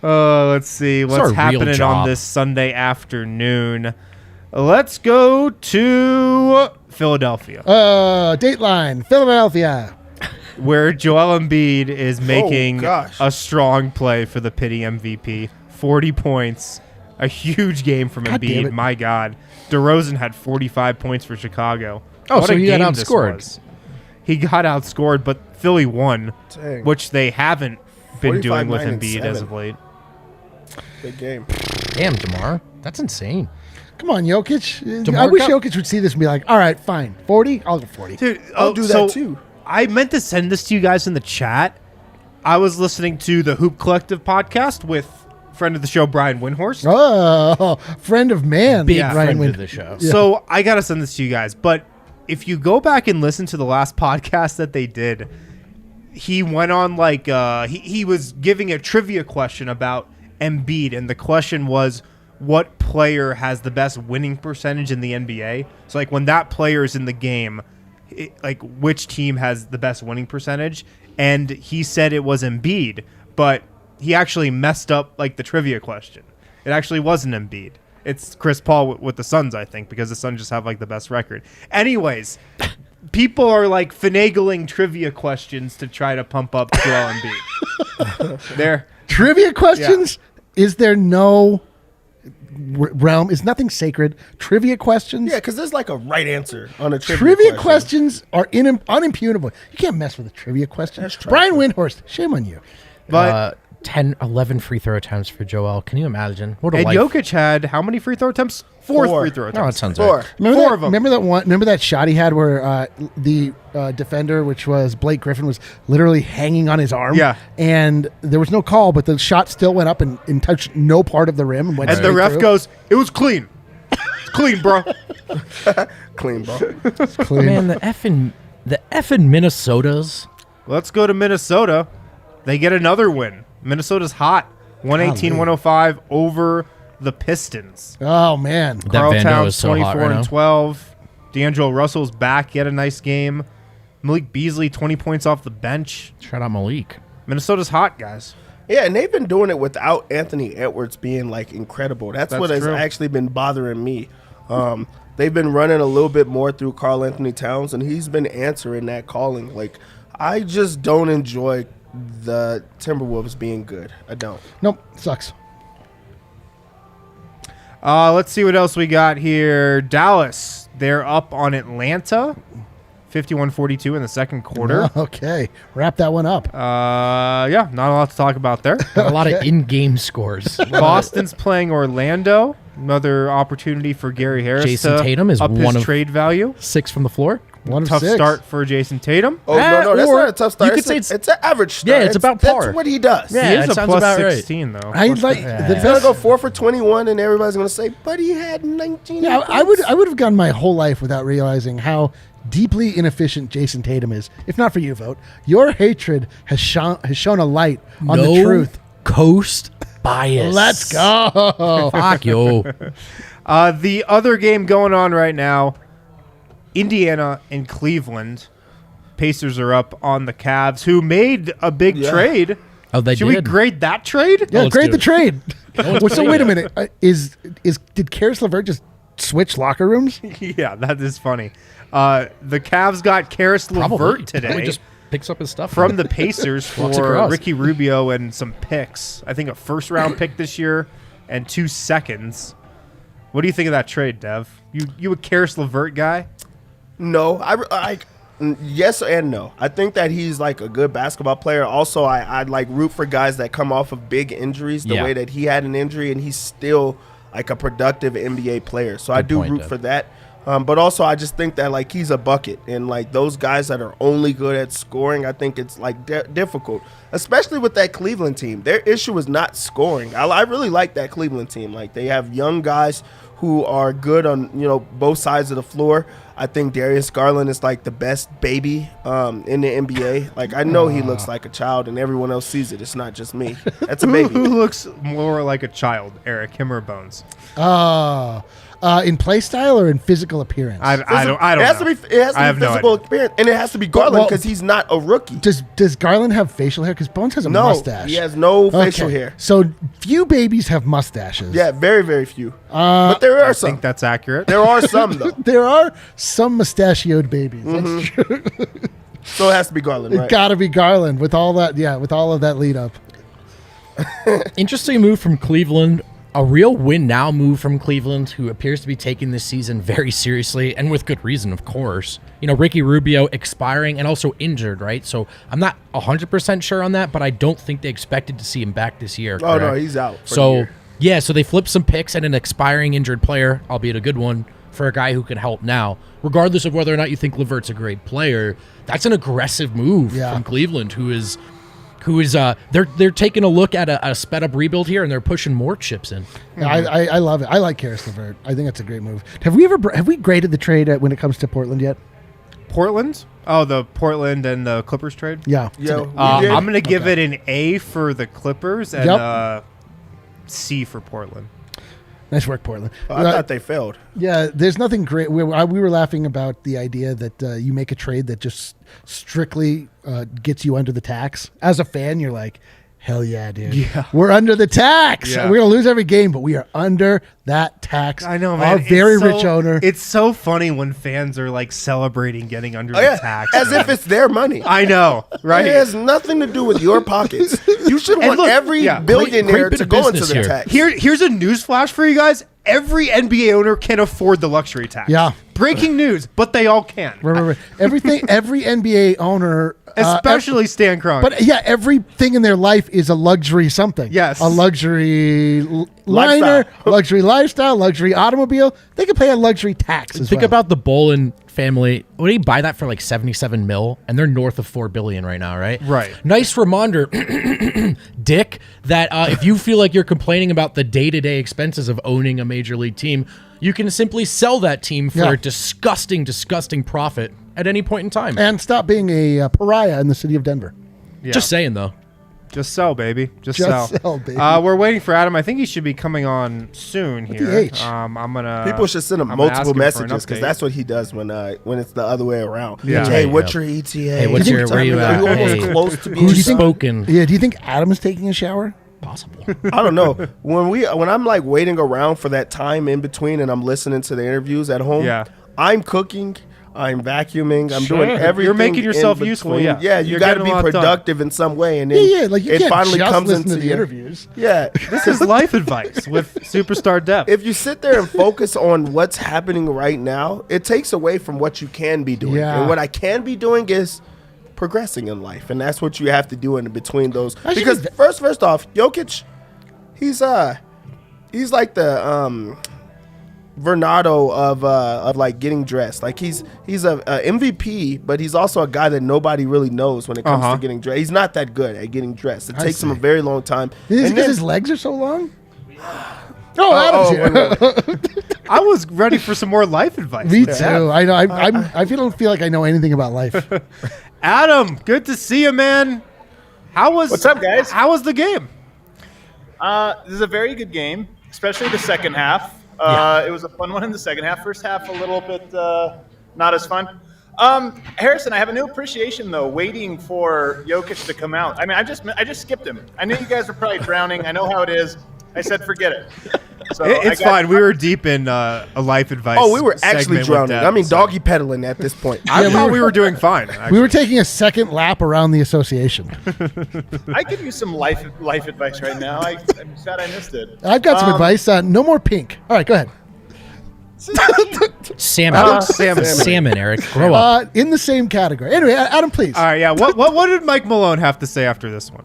Let's see our what's real happening on job. this Sunday afternoon. Let's go to Philadelphia, Dateline, Philadelphia. where Joel Embiid is making gosh. a strong play for the pity MVP. 40 points, a huge game from God damn Embiid. it. My God, DeRozan had 45 points for Chicago. Oh, What so a he got game this outscored. was. He got outscored, but Philly won, Dang. which they haven't been 45, doing with 9, and Embiid as 7. of late. Big game. Damn, DeMar. That's insane. Come on, Jokic. I DeMar wish got- Jokic would see this and be like, all right, fine. 40? I'll go 40. Dude, I'll do that too. I meant to send this to you guys in the chat. I was listening to the Hoop Collective podcast with friend of the show, Brian Windhorst. Oh, friend of man. Big Ryan friend Wind- of the show. Yeah. So I got to send this to you guys. But if you go back and listen to the last podcast that they did, he went on like he was giving a trivia question about Embiid, and the question was, what player has the best winning percentage in the NBA? So like when that player is in the game, like which team has the best winning percentage? And he said it was Embiid, but he actually messed up like the trivia question. It actually wasn't Embiid. It's Chris Paul with the Suns, I think, because the Suns just have like the best record. Anyways, people are like finagling trivia questions to try to pump up Joel Embiid. There. Trivia questions? Yeah. Is there no realm? Is nothing sacred? Trivia questions? Yeah, because there's like a right answer on a trivia Trivia question. questions are unimputable. You can't mess with a trivia question. Brian Windhorst, shame on you. But 10, 11 free throw attempts for Joel. Can you imagine? What a and life. Jokic had how many free throw attempts? Four free throw Oh, attempts. that sounds Four. right. Four of them. Remember that one? Remember that shot he had where the defender, which was Blake Griffin, was literally hanging on his arm. Yeah. And there was no call, but the shot still went up and touched no part of the rim. And went And the straight ref through. goes, "It was clean. It's clean, bro." Clean, bro. Clean. Man, the effing Minnesotas. Let's go to Minnesota. They get another win. Minnesota's hot. 118-105 over the Pistons. Oh man. That Karl Van Doe Towns is so hot 24 right and now. 12. D'Angelo Russell's back. He had a nice game. Malik Beasley 20 points off the bench. Shout out Malik. Minnesota's hot, guys. Yeah, and they've been doing it without Anthony Edwards being like incredible. That's what has true. actually been bothering me. They've been running a little bit more through Karl Anthony Towns, and he's been answering that calling. Like, I just don't enjoy the Timberwolves being good. I don't. Nope. Sucks. Let's see what else we got here. Dallas, they're up on Atlanta. 51-42 in the second quarter. Okay. Wrap that one up. Yeah, not a lot to talk about there. A lot of in-game scores. Boston's playing Orlando. Another opportunity for Gary Harris Jason to Tatum is up one his of- trade value. 6 from the floor. One of Tough 6. start for Jason Tatum. Oh, no, that's or not a tough start. you could say It's an average start. Yeah, it's about par. That's what he does. Yeah. He is that a sounds plus about right. 16, though. I like He's going to go 4 for 21, and everybody's going to say, but he had 19 Yeah, points. I would have gone my whole life without realizing how deeply inefficient Jason Tatum is. If not for you, Vogt, your hatred has shone a light on No the truth. Coast bias. Let's go. Fuck yo. The other game going on right now, Indiana and Cleveland. Pacers are up on the Cavs, who made a big trade. Oh, they Should we did. grade that trade? Yeah, let's grade do the it. trade. one's Well, so playing wait a it. minute. Did Karis LeVert just switch locker rooms? Yeah, that is funny. The Cavs got Karis Probably. LeVert today Probably just picks up his stuff from the Pacers Walks for across. Ricky Rubio and some picks. I think a first-round pick this year and 2 seconds. What do you think of that trade, Dev? You a Karis LeVert guy? No, yes and no. I think that he's like a good basketball player. Also, I'd like root for guys that come off of big injuries the Yeah. way that he had an injury, and he's still like a productive NBA player. So I do point, root Dev. for that. But also, I just think that like he's a bucket, and like those guys that are only good at scoring, I think it's like difficult, especially with that Cleveland team. Their issue is not scoring. I really like that Cleveland team. Like they have young guys who are good on both sides of the floor. I think Darius Garland is like the best baby in the NBA. Like I know he looks like a child, and everyone else sees it. It's not just me. That's a Who baby. looks more like a child, Eric, him or Bones? In play style or in physical appearance? I don't It has to know. be. It has I to have be no physical idea. experience, and it has to be Garland well- because he's not a rookie. Does Garland have facial hair? Because Bones has a No, mustache. he has no facial Okay. hair. So few babies have mustaches. Yeah, very, very few. But there are I some. think that's accurate. There are some though. There are some mustachioed babies. That's true. So it has to be Garland, It right? got to be Garland with all that. Yeah, with all of that lead up. Interesting move from Cleveland. A real win now move from Cleveland, who appears to be taking this season very seriously, and with good reason, of course. Ricky Rubio expiring and also injured, right? So I'm not 100% sure on that, but I don't think they expected to see him back this year. Oh no, correct? he's out. For the So year. yeah, so they flipped some picks and an expiring injured player, albeit a good one, for a guy who can help now. Regardless of whether or not you think LeVert's a great player, that's an aggressive move Yeah. from Cleveland, who is they're taking a look at a sped up rebuild here, and they're pushing more chips in. Yeah, I love it. I like Karis LeVert. I think that's a great move. Have we graded the trade when it comes to Portland yet? Portland. Oh, the Portland and the Clippers trade. Yeah. Yeah, I'm gonna give it an A for the Clippers and C for Portland. Nice work, Portland. I thought they failed. Yeah, there's nothing great. We were laughing about the idea that you make a trade that just strictly gets you under the tax. As a fan, you're like, hell yeah, dude. Yeah. We're under the tax. Yeah. We're going to lose every game, but we are under that tax. I know, man. Our very rich owner. It's so funny when fans are like celebrating getting under Oh, the yeah, tax. as if it's their money. I know, right? It has nothing to do with your pockets. You should And want look, every yeah, billionaire great bit to of go into business the here. tax. Here's a news flash for you guys. Every NBA owner can afford the luxury tax. Yeah. Breaking news, but they all can. Right. Every NBA owner. Especially Stan Kroenke. But yeah, everything in their life is a luxury something. Yes. A luxury liner, luxury lifestyle, luxury automobile. They could pay a luxury tax as Think well. about the Bolin family. What did he buy that for, like 77 mil? And they're north of $4 billion right now, right? Right. Nice reminder, Dick, that if you feel like you're complaining about the day-to-day expenses of owning a major league team, you can simply sell that team for a disgusting, disgusting profit at any point in time. And stop being a pariah in the city of Denver. Yeah. Just saying, though. Just sell, baby. Just Just sell. sell, baby. We're waiting for Adam. I think he should be coming on soon here. the H? I'm gonna. People should send him I'm gonna ask multiple him for an messages because update. that's what he does when it's the other way around. Yeah. Hey, Right, what's yeah. your ETA? Hey, what's Can your- tell where me you that? at? You almost Hey. close to being do you think- Spoken. Yeah, do you think Adam is taking a shower? Possible. I don't know. When I'm like waiting around for that time in between and I'm listening to the interviews at home, Yeah. I'm cooking, I'm vacuuming, I'm Sure. doing everything. You're making in yourself useful, between. yeah. Yeah, you You're got to getting be a lot done. productive in some way, and then Yeah, like you it can't finally just comes listen into to the your- interviews. Yeah, This is life advice with superstar depth. if you sit there and focus on what's happening right now, it takes away from what you can be doing. Yeah. And what I can be doing is progressing in life, and that's what you have to do in between those. I should Because be- first off, Jokic, he's like the Vernado of like getting dressed. Like he's a MVP, but he's also a guy that nobody really knows when it comes to getting dressed. He's not that good at getting dressed. It takes him a very long time. Is it And because then- his legs are so long? Adam's here. wait. I was ready for some more life advice. Me with too. Adam. I know. I don't feel like I know anything about life. Adam, good to see you, man. What's up, guys? How was the game? This is a very good game, especially the second half. It was a fun one in the second half. First half, a little bit not as fun. Harrison, I have a new appreciation though, waiting for Jokic to come out. I mean, I just skipped him. I knew you guys were probably drowning. I know how it is. I said, forget it. So It's fine. We were deep in a life advice. Oh, we were actually segment with drowning. Deb, I mean, so- doggy pedaling at this point. I thought we were doing fine. Actually. We were taking a second lap around the association. I could use some life advice right now. I'm sad I missed it. I've got some advice. No more pink. All right, go ahead. Salmon. Salmon, Eric. Grow up. In the same category. Anyway, Adam, please. All right, yeah. What did Mike Malone have to say after this one?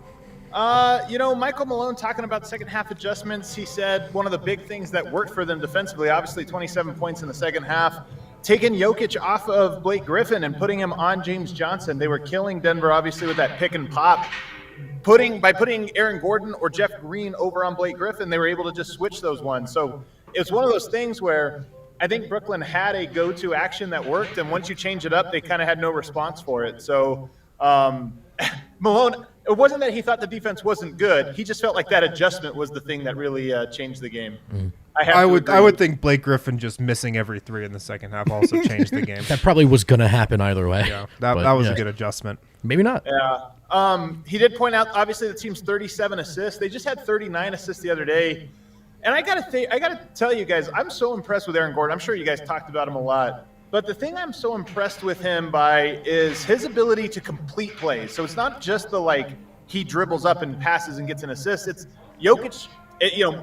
Michael Malone talking about second half adjustments. He said one of the big things that worked for them defensively, obviously 27 points in the second half, taking Jokic off of Blake Griffin and putting him on James Johnson. They were killing Denver, obviously, with that pick and pop. By putting Aaron Gordon or Jeff Green over on Blake Griffin, they were able to just switch those ones. So it's one of those things where I think Brooklyn had a go-to action that worked, and once you change it up, they kind of had no response for it. So Malone, it wasn't that he thought the defense wasn't good. He just felt like that adjustment was the thing that really changed the game. I would think Blake Griffin just missing every three in the second half also changed the game. That probably was going to happen either way. Yeah, that was a good adjustment. Maybe not. Yeah. He did point out, obviously, the team's 37 assists. They just had 39 assists the other day. And I gotta tell you guys, I'm so impressed with Aaron Gordon. I'm sure you guys talked about him a lot. But the thing I'm so impressed with him by is his ability to complete plays. So it's not just he dribbles up and passes and gets an assist. It's Jokic,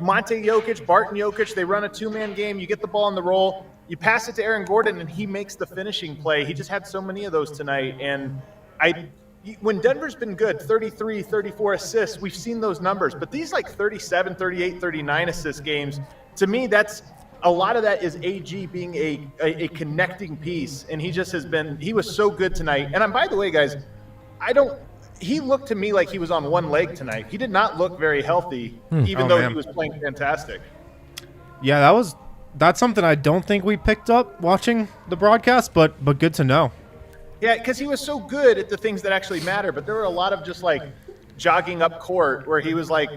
Monte Jokic, Barton Jokic. They run a two-man game. You get the ball in the roll. You pass it to Aaron Gordon, and he makes the finishing play. He just had so many of those tonight. And when Denver's been good, 33, 34 assists, we've seen those numbers. But these 37, 38, 39 assist games, to me, a lot of that is AG being a connecting piece. And he just he was so good tonight. And by the way, guys, he looked to me like he was on one leg tonight. He did not look very healthy, even though he was playing fantastic. Yeah, that's something I don't think we picked up watching the broadcast, but good to know. Yeah, because he was so good at the things that actually matter, but there were a lot of just like jogging up court where he was like,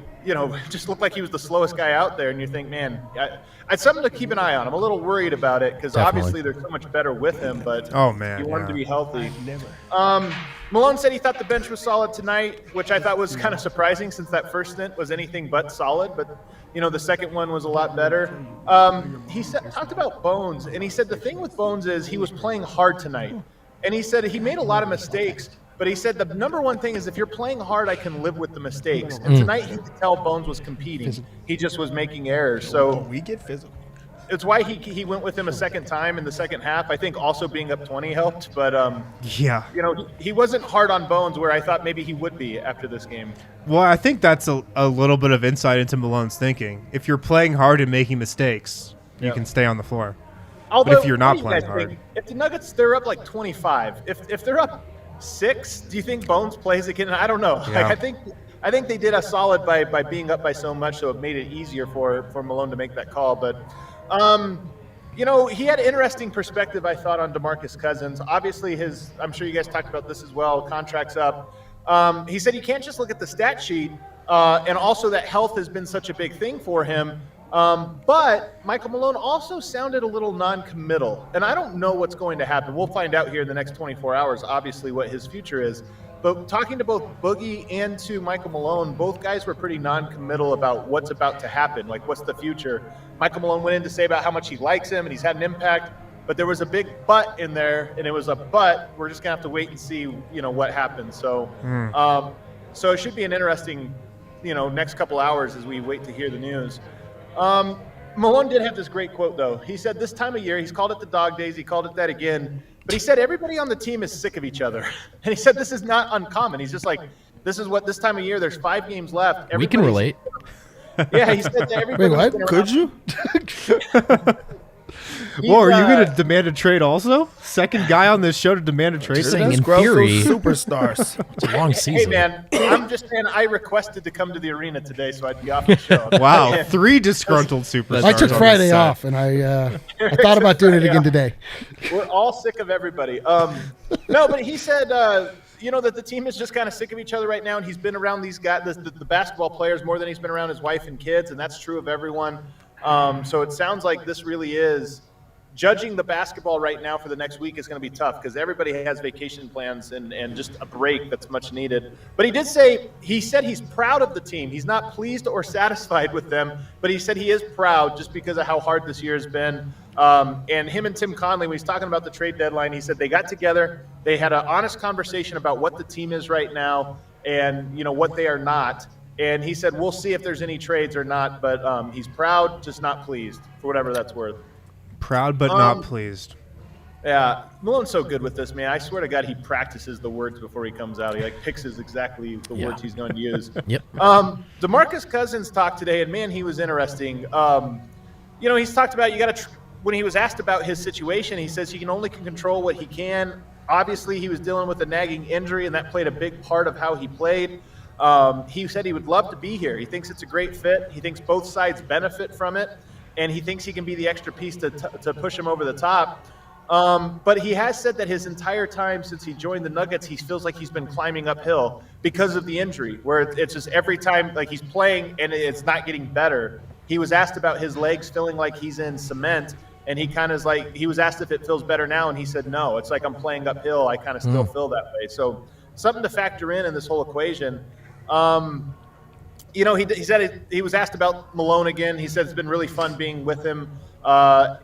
just looked like he was the slowest guy out there, and you think, man, it's something to keep an eye on. I'm a little worried about it because obviously they're so much better with him, but you want him to be healthy. Malone said he thought the bench was solid tonight, which I thought was kind of surprising since that first stint was anything but solid, but the second one was a lot better. He talked about Bones, and he said the thing with Bones is he was playing hard tonight. And he said he made a lot of mistakes, but he said the number one thing is if you're playing hard, I can live with the mistakes. And tonight he could tell Bones was competing. He just was making errors. So we get physical. It's why he went with him a second time in the second half. I think also being up 20 helped, but he wasn't hard on Bones where I thought maybe he would be after this game. Well, I think that's a little bit of insight into Malone's thinking. If you're playing hard and making mistakes, you can stay on the floor. Although, but if you're not playing hard, if the Nuggets they're up like 25, if they're up 6, do you think Bones plays again? I don't know. Yeah. Like, I think they did a solid by being up by so much, so it made it easier for Malone to make that call. But he had an interesting perspective, I thought, on DeMarcus Cousins. Obviously, I'm sure you guys talked about this as well. Contract's up. He said you can't just look at the stat sheet, and also that health has been such a big thing for him. But Michael Malone also sounded a little non-committal, and I don't know what's going to happen. We'll find out here in the next 24 hours, obviously, what his future is. But talking to both Boogie and to Michael Malone, both guys were pretty non-committal about what's about to happen, like what's the future. Michael Malone went in to say about how much he likes him and he's had an impact, but there was a big but in there, and it was a but. We're just gonna have to wait and see, what happens. So, so it should be an interesting, next couple hours as we wait to hear the news. Malone did have this great quote, though. He said this time of year, he's called it the dog days, he called it that again, but he said everybody on the team is sick of each other. And he said this is not uncommon. He's just like, this is what this time of year, there's 5 games left. We can relate. Yeah, he said that everybody. Wait, what? Could you? Whoa, are you going to demand a trade also? Second guy on this show to demand a trade? Just saying, in Growth of theory, superstars. it's a long season. Hey, man, I'm just saying I requested to come to the arena today, so I'd be off the show. Wow, 3 disgruntled superstars. I took on Friday this set. off, and I thought about doing it again today. We're all sick of everybody. No, but he said, that the team is just kind of sick of each other right now, and he's been around these guys, the basketball players, more than he's been around his wife and kids, and that's true of everyone. So it sounds like this really is judging the basketball right now for the next week is going to be tough because everybody has vacation plans and just a break that's much needed. But he said he's proud of the team. He's not pleased or satisfied with them, but he said he is proud just because of how hard this year has been. And him and Tim Conley, when he's talking about the trade deadline, he said they got together, they had an honest conversation about what the team is right now and, what they are not. And he said, we'll see if there's any trades or not, but he's proud, just not pleased, for whatever that's worth. Proud but not pleased. Yeah, Malone's so good with this, man. I swear to God, he practices the words before he comes out. He picks exactly the words he's going to use. Yep. DeMarcus Cousins talked today, and man, he was interesting. He's talked about when he was asked about his situation, he says he can only control what he can. Obviously, he was dealing with a nagging injury, and that played a big part of how he played. He said he would love to be here. He thinks it's a great fit. He thinks both sides benefit from it. And he thinks he can be the extra piece to push him over the top. But he has said that his entire time since he joined the Nuggets, he feels like he's been climbing uphill because of the injury, where it's just every time he's playing and it's not getting better. He was asked about his legs feeling like he's in cement, and he kind of he was asked if it feels better now, and he said, no, it's like I'm playing uphill. I kind of still feel that way. So something to factor in this whole equation. He said he was asked about Malone again. He said it's been really fun being with him.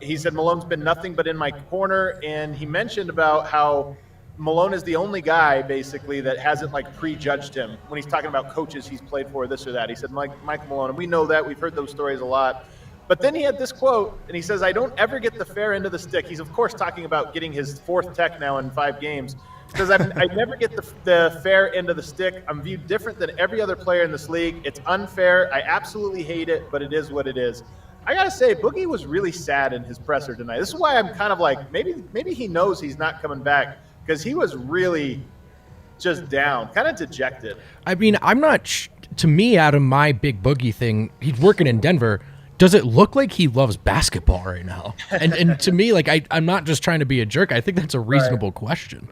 He said Malone's been nothing but in my corner, and he mentioned about how Malone is the only guy basically that hasn't prejudged him when he's talking about coaches he's played for, this or that. He said Michael Malone, and we know that. We've heard those stories a lot. But then he had this quote, and he says, I don't ever get the fair end of the stick. He's, of course, talking about getting his 4th tech now in 5 games. Because I never get the fair end of the stick. I'm viewed different than every other player in this league. It's unfair. I absolutely hate it, but it is what it is. I got to say, Boogie was really sad in his presser tonight. This is why I'm kind of maybe he knows he's not coming back, because he was really just down, kind of dejected. I mean, I'm not to me, Adam, my big Boogie thing, he's working in Denver. Does it look like he loves basketball right now? And to me, I'm not just trying to be a jerk. I think that's a reasonable question.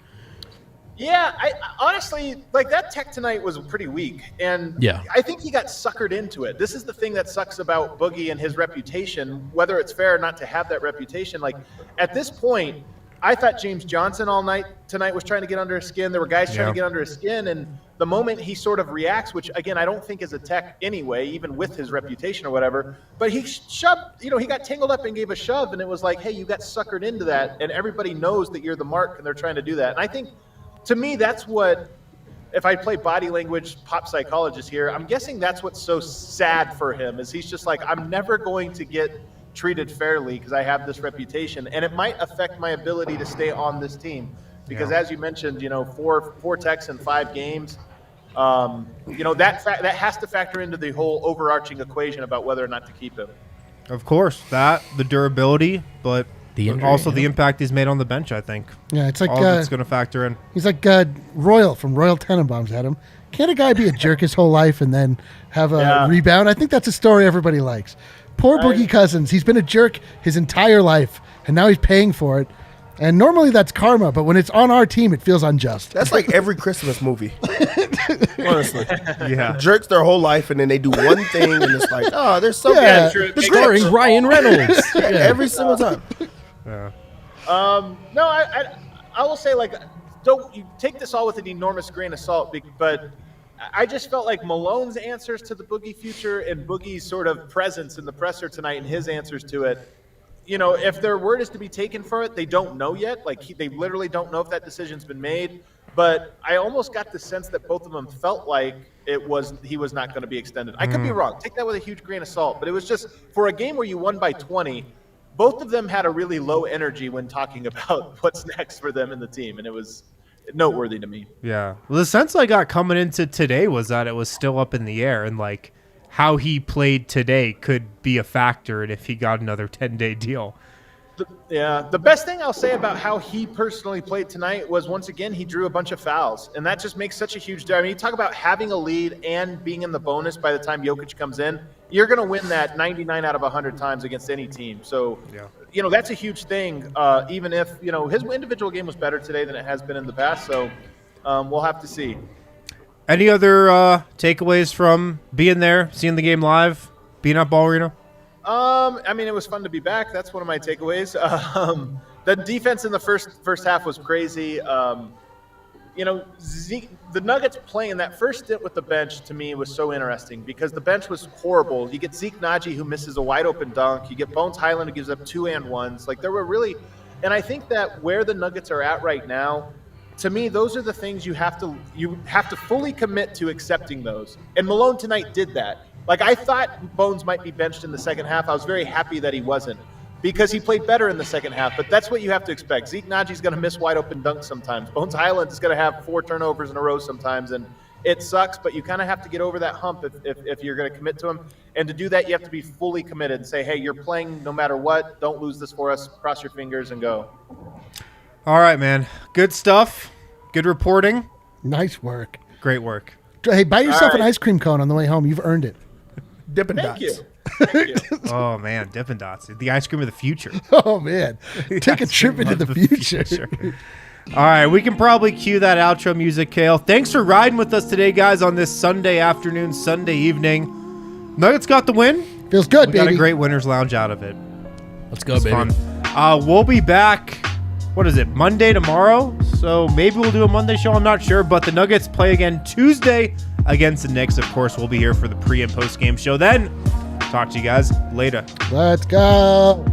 Yeah, I honestly, like, that tech tonight was pretty weak, and Yeah. I think he got suckered into it. This is the thing that sucks about Boogie and his reputation, whether it's fair or not to have that reputation. Like, at this point, I thought James Johnson all night tonight was trying to get under his skin. There were guys trying to get under his skin, and the moment he sort of reacts, which, again, I don't think is a tech anyway, even with his reputation or whatever, but he shoved, he got tangled up and gave a shove, and it was like, hey, you got suckered into that, and everybody knows that you're the mark, and they're trying to do that. And I think, to me, that's what, if I play body language pop psychologist here, I'm guessing that's what's so sad for him, is he's just like, I'm never going to get treated fairly because I have this reputation, and it might affect my ability to stay on this team. Because as you mentioned, four techs in 5 games, that has to factor into the whole overarching equation about whether or not to keep him. Of course, the durability, but also the impact he's made on the bench, I think. Yeah, it's like all that's going to factor in. He's like Royal from Royal Tenenbaums had him. Can't a guy be a jerk his whole life and then have a rebound? I think that's a story everybody likes. Poor Boogie Cousins. He's been a jerk his entire life, and now he's paying for it. And normally that's karma, but when it's on our team, it feels unjust. That's like every Christmas movie. Honestly. Yeah. Jerks their whole life, and then they do one thing, and it's like, oh, there's so Starring Ryan Reynolds. every single time. Yeah. No, I will say, like, don't you take this all with an enormous grain of salt, but I just felt like Malone's answers to the Boogie future and Boogie's sort of presence in the presser tonight and his answers to it, if their word is to be taken for it, they don't know yet. Like, they literally don't know if that decision's been made. But I almost got the sense that both of them felt like he was not going to be extended. I could be wrong. Take that with a huge grain of salt. But it was just, for a game where you won by 20, both of them had a really low energy when talking about what's next for them in the team. And it was noteworthy to me. Yeah. Well, the sense I got coming into today was that it was still up in the air, and like how he played today could be a factor if he got another 10-day deal. The best thing I'll say about how he personally played tonight was, once again, he drew a bunch of fouls, and that just makes such a huge difference. I mean, you talk about having a lead and being in the bonus by the time Jokic comes in, you're going to win that 99 out of 100 times against any team. So, that's a huge thing, even if, his individual game was better today than it has been in the past. So we'll have to see. Any other takeaways from being there, seeing the game live, being at Ball Arena? I mean, it was fun to be back. That's one of my takeaways. The defense in the first half was crazy. The Nuggets playing that first stint with the bench, to me, was so interesting because the bench was horrible. You get Zeke Naji, who misses a wide open dunk. You get Bones Highland, who gives up 2 and 1s. Like, there were really, and I think that where the Nuggets are at right now, to me, those are the things you have to fully commit to accepting those. And Malone tonight did that. Like, I thought Bones might be benched in the second half. I was very happy that he wasn't because he played better in the second half. But that's what you have to expect. Zeke Naji's going to miss wide open dunks sometimes. Bones Highland is going to have 4 turnovers in a row sometimes. And it sucks, but you kind of have to get over that hump if you're going to commit to him. And to do that, you have to be fully committed and say, hey, you're playing no matter what. Don't lose this for us. Cross your fingers and go. All right, man. Good stuff. Good reporting. Nice work. Great work. Hey, buy yourself an ice cream cone on the way home. You've earned it. Dippin' Thank Dots. you. Thank you. Oh, man. Dippin' Dots. The ice cream of the future. Oh, man. Take a trip into the future. All right. We can probably cue that outro music, Kale. Thanks for riding with us today, guys, on this Sunday afternoon, Sunday evening. Nuggets got the win. Feels good, we baby. Got a great winner's lounge out of it. Let's go, baby. Fun. We'll be back. What is it, Monday tomorrow? So maybe we'll do a Monday show. I'm not sure. But the Nuggets play again Tuesday against the Knicks. Of course, we'll be here for the pre- and post-game show then. Talk to you guys later. Let's go.